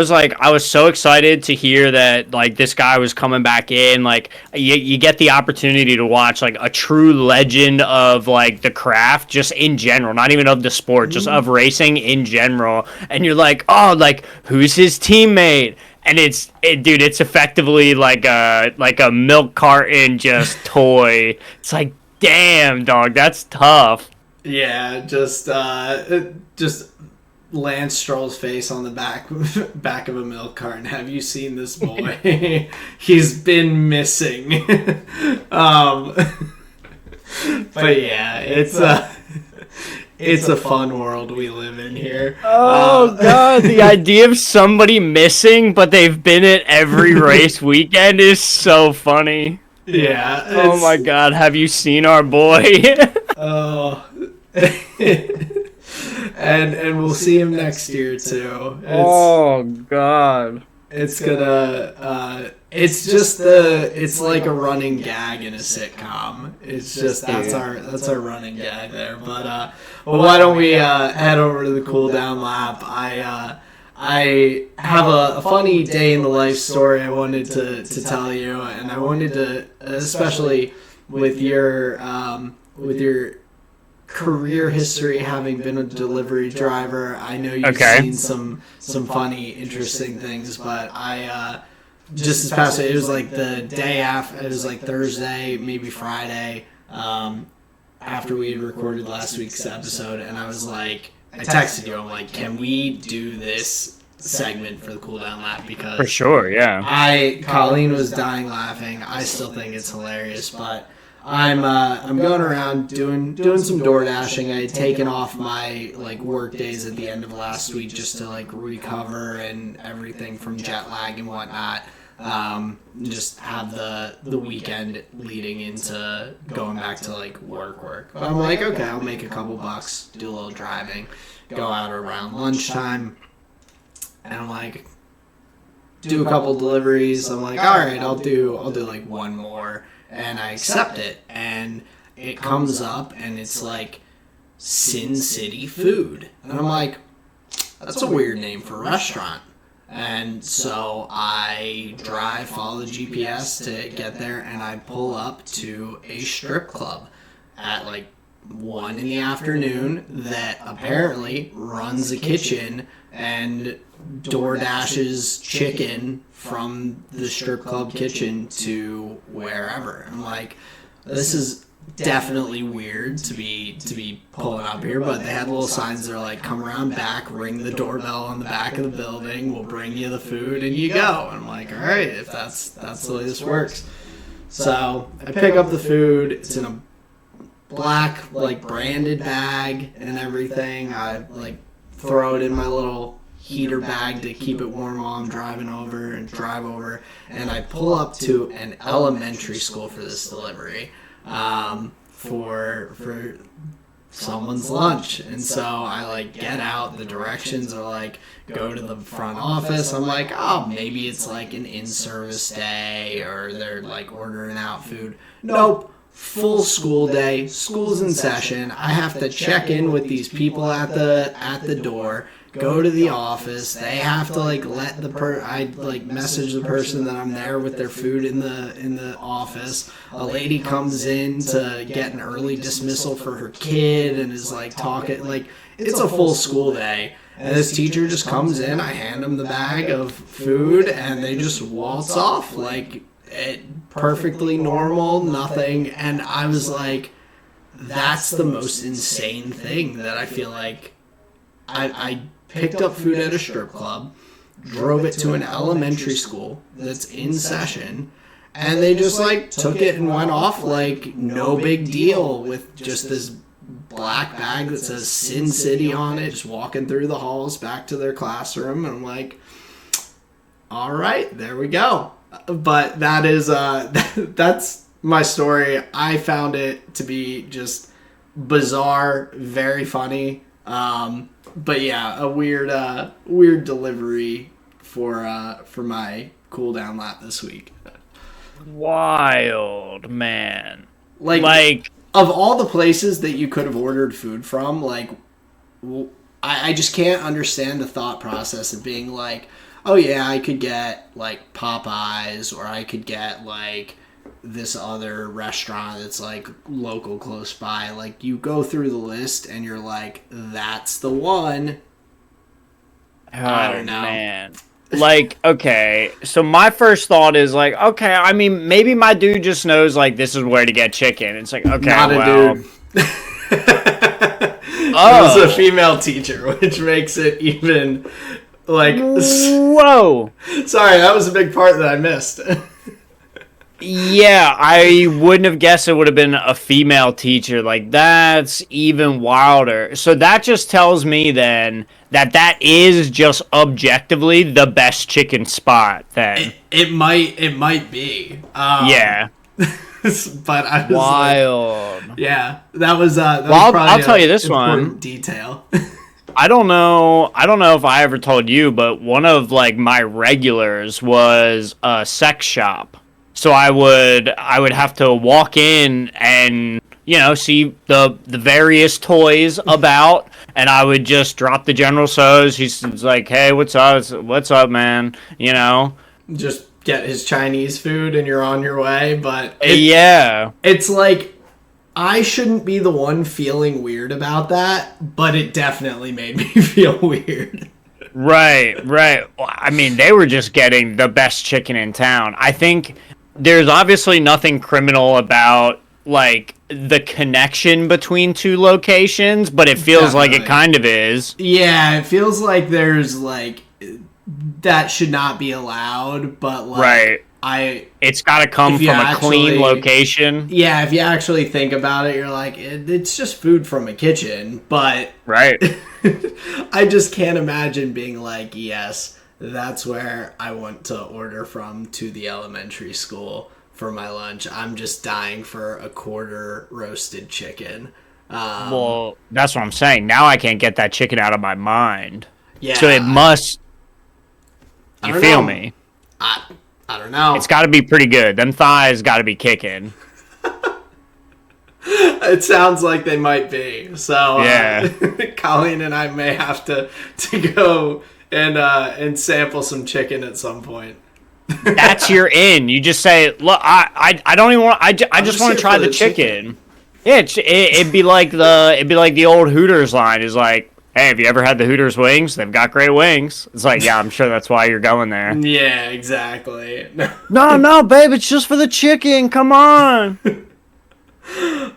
was so excited to hear that like this guy was coming back in. Like you get the opportunity to watch like a true legend of like the craft, just in general, not even of the sport, just of racing in general. And you're like, oh, like who's his teammate? And it's effectively like a milk carton just toy. It's like, damn, dog, that's tough. Yeah, just Lance Stroll's face on the back of a milk carton. Have you seen this boy? He's been missing. But yeah, it's a fun world we live in here. Oh god, the idea of somebody missing, but they've been at every race weekend is so funny. Yeah. Oh my god, have you seen our boy? Oh. and we'll see him next year too. Oh god. It's gonna it's like a running gag in a sitcom. It's just that's our running gag there. But well, why don't we head over to the cool down lap? I have a funny day in the life story I wanted to tell you, and I wanted to, especially with your career history, having been a delivery driver. I know you've seen some funny, interesting things, but I just this past week, it was like the day after, it was like Thursday, maybe Friday, after we had recorded last week's episode, and I was like, I texted you, I'm like, can we do this segment for the cool down lap? Because for sure, yeah. Colleen was dying laughing. I still think it's hilarious, but I'm going around doing some door dashing. I had taken off my like work days at the end of last week just to like recover and everything from jet lag and whatnot. Just have the weekend leading into going back to like work. But I'm like, okay, I'll make a couple bucks, do a little driving, go out around lunchtime, and I'm like, do a couple deliveries. I'm like, all right, I'll do like one more. And I accept it, and it comes up, and it's like Sin City Food. And I'm like, that's a weird name for a restaurant. And so I follow the GPS to get there, and I pull up to a strip club at like 1 in the afternoon that apparently runs a kitchen and door dashes chicken from the strip club kitchen to wherever. I'm like, this is definitely weird to be pulling up here, but they had little signs that are like, come around back, ring the doorbell on the back of the building, we'll bring you the food, and you go. And I'm like, all right, if that's the way this works. So I pick up the food. It's in a black like branded bag and everything. I like throw it in my little heater bag to keep it warm while I'm driving over, and I pull up to an elementary school for this delivery for someone's lunch. And so I like get out, the directions are like go to the front office. I'm like, oh, maybe it's like an in-service day or they're like ordering out food. Nope. Full school day, school's in session. I have to check in with these people at the door, go to the office. They have to like let I like message the person that I'm there with their food in the office. A lady comes in to get an early dismissal for her kid and is like talking, like it's a full school day. And this teacher just comes in, I hand them the bag of food, and they just waltz off like it perfectly normal, nothing. And I was like, that's the most insane thing that I feel like I picked up food at a strip club, drove it to an elementary school that's in session, and they just like took it and went off like no big deal with just this black bag that says Sin City on it, just walking through the halls back to their classroom. And I'm like, all right, there we go. But that is that's my story. I found it to be just bizarre, very funny. But yeah, a weird delivery for my cool down lap this week. Wild, man. Like of all the places that you could have ordered food from, like I just can't understand the thought process of being like, oh yeah, I could get like Popeyes, or I could get like this other restaurant that's like local close by. Like you go through the list and you're like, that's the one. I don't know. Man. Like, okay, so my first thought is like, okay, I mean, maybe my dude just knows like this is where to get chicken. It's like, okay, not well, a dude. It was a female teacher, which makes it even like, whoa. Sorry, that was a big part that I missed. Yeah, I wouldn't have guessed it would have been a female teacher. Like, that's even wilder. So that just tells me then that that is just objectively the best chicken spot then. It might be. Yeah. But I was like, Wild. yeah, that Well, was probably I'll tell you an this important one. detail. I don't know if I ever told you, but one of like my regulars was a sex shop. So I would have to walk in and see the various toys about, and I would just drop the general so's. He's like, "Hey, what's up, man?" Just get his Chinese food and you're on your way. But Yeah. it's like I shouldn't be the one feeling weird about that, but it definitely made me feel weird. Right, right. Well, I mean, they were just getting the best chicken in town. I think there's obviously nothing criminal about like the connection between two locations, but it feels like it Definitely. kind of is. Yeah, it feels like there's like that should not be allowed, but like Right. I It's got to come if you from a clean actually location. yeah, if you actually think about it, you're like it's just food from a kitchen, but Right. I just can't imagine being like, yes, that's where I want to order from to the elementary school for my lunch. I'm just dying for a quarter roasted chicken. Well, that's what I'm saying. Now I can't get that chicken out of my mind. Yeah, So it must. I You don't feel know. me? I don't know. It's got to be pretty good. Them thighs got to be kicking. It sounds like they might be. So Yeah. Colleen and I may have to go and sample some chicken at some point. That's your in. You just say, "Look, I don't even want. I just just want here to try for the the chicken." Yeah, it'd be like the old Hooters line is like, "Hey, have you ever had the Hooters wings? They've got great wings." It's like, yeah, I'm sure that's why you're going there. Yeah, exactly. No, no, babe, it's just for the chicken. Come on.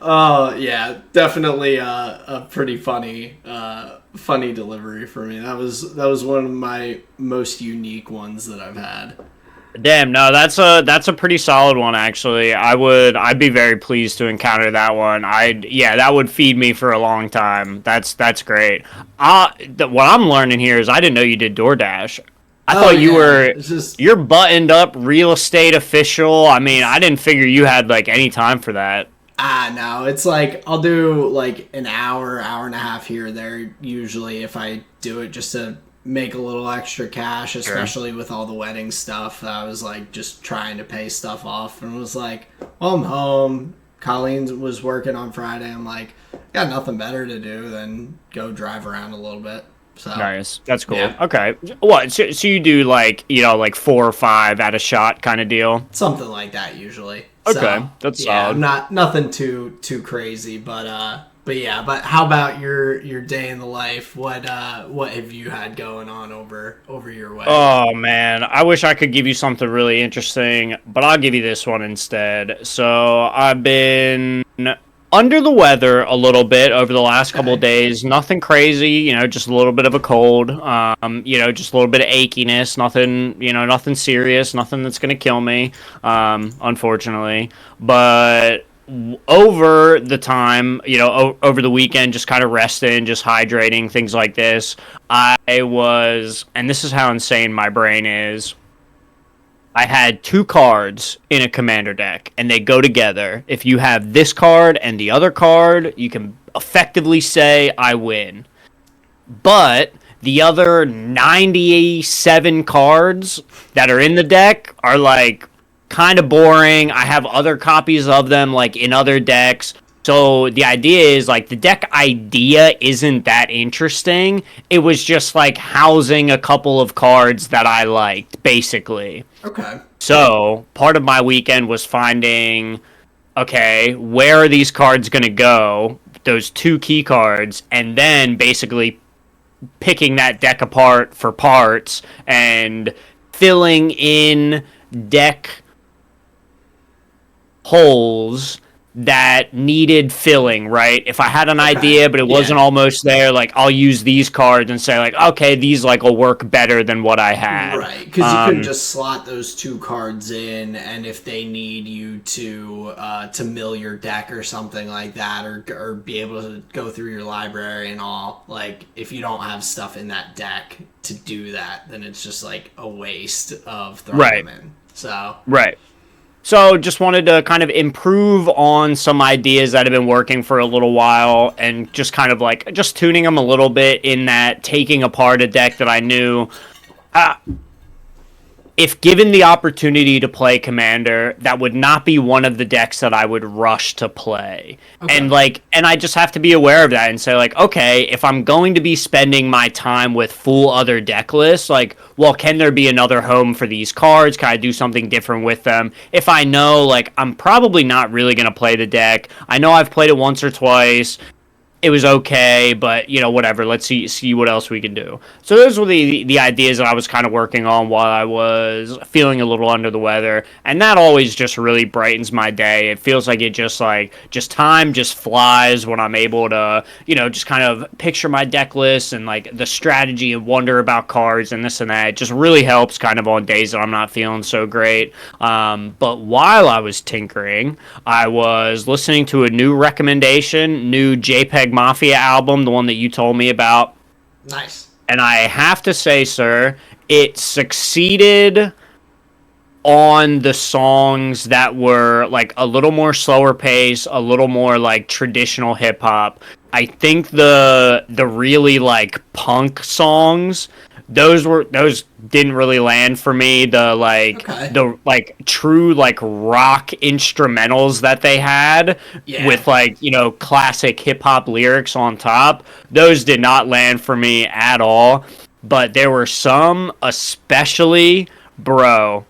Oh yeah, definitely a pretty funny delivery for me. That was one of my most unique ones that I've had. Damn, no, that's a pretty solid one actually. I'd be very pleased to encounter that one. Yeah, that would feed me for a long time. That's great. What I'm learning here is I didn't know you did DoorDash. I Oh thought you yeah, were it's just you're buttoned up real estate official. I mean, I didn't figure you had like any time for that. no, it's like I'll do like an hour and a half here or there usually if I do it just to make a little extra cash, especially with all the wedding stuff. I was like just trying to pay stuff off and was like, well, I'm home. Colleen was working on Friday. I'm like, got nothing better to do than go drive around a little bit. So Nice. That's cool. Yeah. Okay. What? So you do like, like 4 or 5 at a shot kind of deal? something like that usually. Okay, So, that's yeah, solid. nothing too crazy, but yeah. But how about your day in the life? What have you had going on over your way? Oh man, I wish I could give you something really interesting, but I'll give you this one instead. So I've been under the weather a little bit over the last couple of days. Nothing crazy, just a little bit of a cold. Just a little bit of achiness. Nothing, nothing serious. Nothing that's gonna kill me. Unfortunately, but over the time, over the weekend, just kind of resting, just hydrating, things like this. And this is how insane my brain is. I had 2 cards in a commander deck, and they go together. If you have this card and the other card, you can effectively say, I win. But the other 97 cards that are in the deck are, like, kind of boring. I have other copies of them, like, in other decks. So the idea is, like, the deck idea isn't that interesting. It was just, like, housing a couple of cards that I liked, basically. Okay. So part of my weekend was finding, okay, where are these cards going to go? Those 2 key cards, and then basically picking that deck apart for parts and filling in deck holes that needed filling, right? If I had an Okay. idea but it wasn't Yeah. almost there, like I'll use these cards and say like, okay, these like will work better than what I had. Right, because you couldn't just slot those two cards in, and if they need you to mill your deck or something like that, or be able to go through your library and all, like if you don't have stuff in that deck to do that, then it's just like a waste of throwing Right. them in. So Right. So just wanted to kind of improve on some ideas that have been working for a little while and just kind of like just tuning them a little bit in that taking apart a deck that I knew if given the opportunity to play Commander, that would not be one of the decks that I would rush to play. okay, And I just have to be aware of that and say like, okay, if I'm going to be spending my time with full other deck lists, like, well, can there be another home for these cards? Can I do something different with them? If I know, like, I'm probably not really going to play the deck. I know I've played it once or twice. It was okay, but whatever. Let's see what else we can do. So those were the ideas that I was kind of working on while I was feeling a little under the weather, and that always just really brightens my day. It feels like just time just flies when I'm able to just kind of picture my deck list and like the strategy and wonder about cards and this and that. It just really helps kind of on days that I'm not feeling so great. But while I was tinkering, I was listening to a new recommendation, new JPEG Mafia album, the one that you told me about. nice. And I have to say, sir, it succeeded on the songs that were like a little more slower pace, a little more like traditional hip hop. I think the really like punk songs, those didn't really land for me. Okay, The like true like rock instrumentals that they had yeah. with like classic hip hop lyrics on top, those did not land for me at all. But there were some, bro,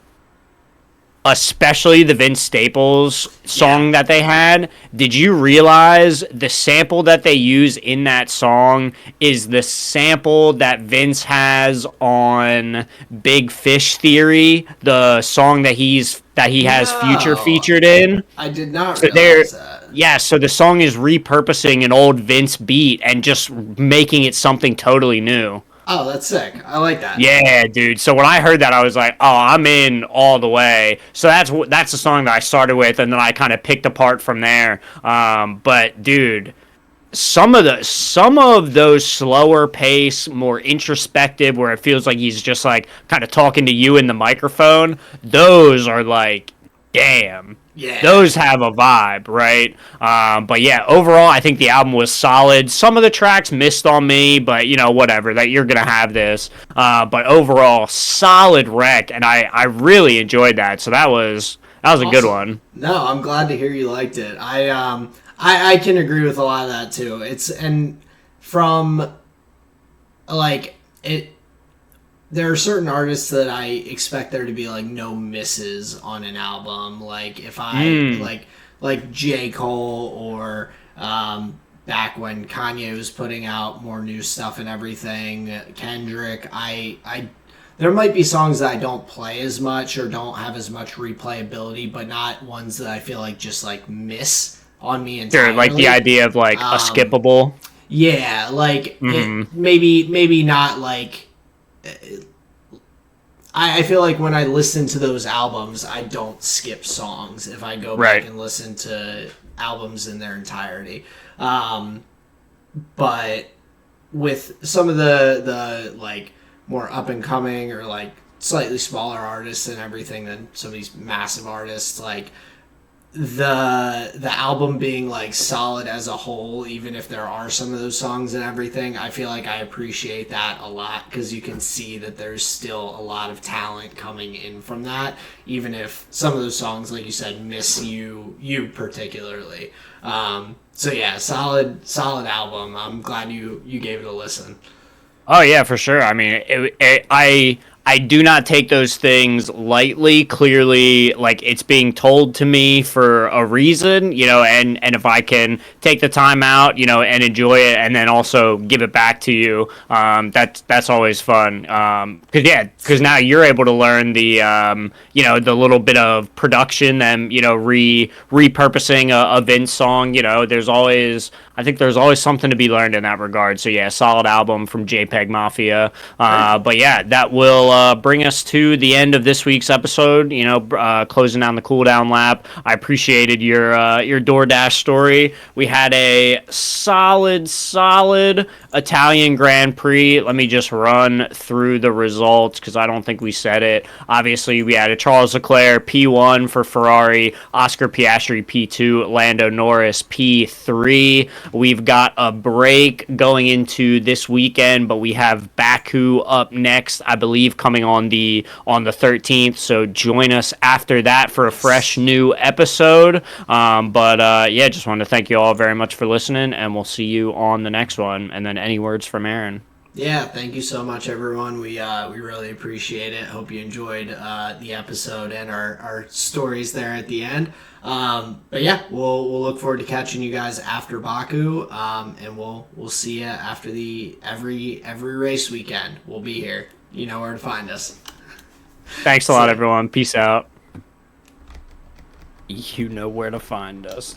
especially the Vince Staples Yeah. song that they had. Did you realize the sample that they use in that song is the sample that Vince has on Big Fish Theory, the song that he has Future No, featured in? I did not So they're realize that. yeah, so the song is repurposing an old Vince beat and just making it something totally new. Oh, that's sick. I like that. Yeah, dude. So when I heard that, I was like, "Oh, I'm in all the way." So that's the song that I started with, and then I kind of picked apart from there. But dude, some of those slower pace, more introspective, where it feels like he's just like kind of talking to you in the microphone. Those are like, damn. Yeah. Those have a vibe, right? But yeah, overall, I think the album was solid. Some of the tracks missed on me, but whatever. That you're gonna have this. But overall, solid rec, and I really enjoyed that. So that was a good Awesome. one. No, I'm glad to hear you liked it. I can agree with a lot of that too. It's and from like it there are certain artists that I expect there to be like no misses on an album. Like if I Mm, like J. Cole or back when Kanye was putting out more new stuff and everything, Kendrick, I there might be songs that I don't play as much or don't have as much replayability, but not ones that I feel like just like miss on me sure, like the entirely. idea of like a Um, skippable. yeah, like it Mm, maybe not like I feel like when I listen to those albums, I don't skip songs if I go back right. and listen to albums in their entirety. Um, but with some of the like more up and coming or like slightly smaller artists and everything than some of these massive artists, like the album being like solid as a whole, even if there are some of those songs and everything, I feel like I appreciate that a lot because you can see that there's still a lot of talent coming in from that, even if some of those songs, like you said, miss you particularly. So yeah, solid album. I'm glad you gave it a listen. Oh yeah, for sure. I mean, I do not take those things lightly. Clearly, like, it's being told to me for a reason, and if I can take the time out, and enjoy it, and then also give it back to you, that's always fun. Because now you're able to learn the little bit of production and repurposing a Vince song. I think there's always something to be learned in that regard. So yeah, solid album from JPEG Mafia. But yeah, that will bring us to the end of this week's episode. Closing down the cool down lap. I appreciated your DoorDash story. We had a solid Italian Grand Prix. Let me just run through the results because I don't think we said it. Obviously, we had a Charles Leclerc P1 for Ferrari, Oscar Piastri P2, Lando Norris P3. We've got a break going into this weekend, but we have Baku up next, I believe, coming on the 13th. So join us after that for a fresh new episode. Just want to thank you all very much for listening, and we'll see you on the next one. And then any words from Aaron? Yeah, thank you so much, everyone. We really appreciate it. Hope you enjoyed the episode and our stories there at the end. We'll look forward to catching you guys after Baku, and we'll see you after every race weekend. We'll be here. You know where to find us. Thanks a lot, everyone. Peace out. You know where to find us.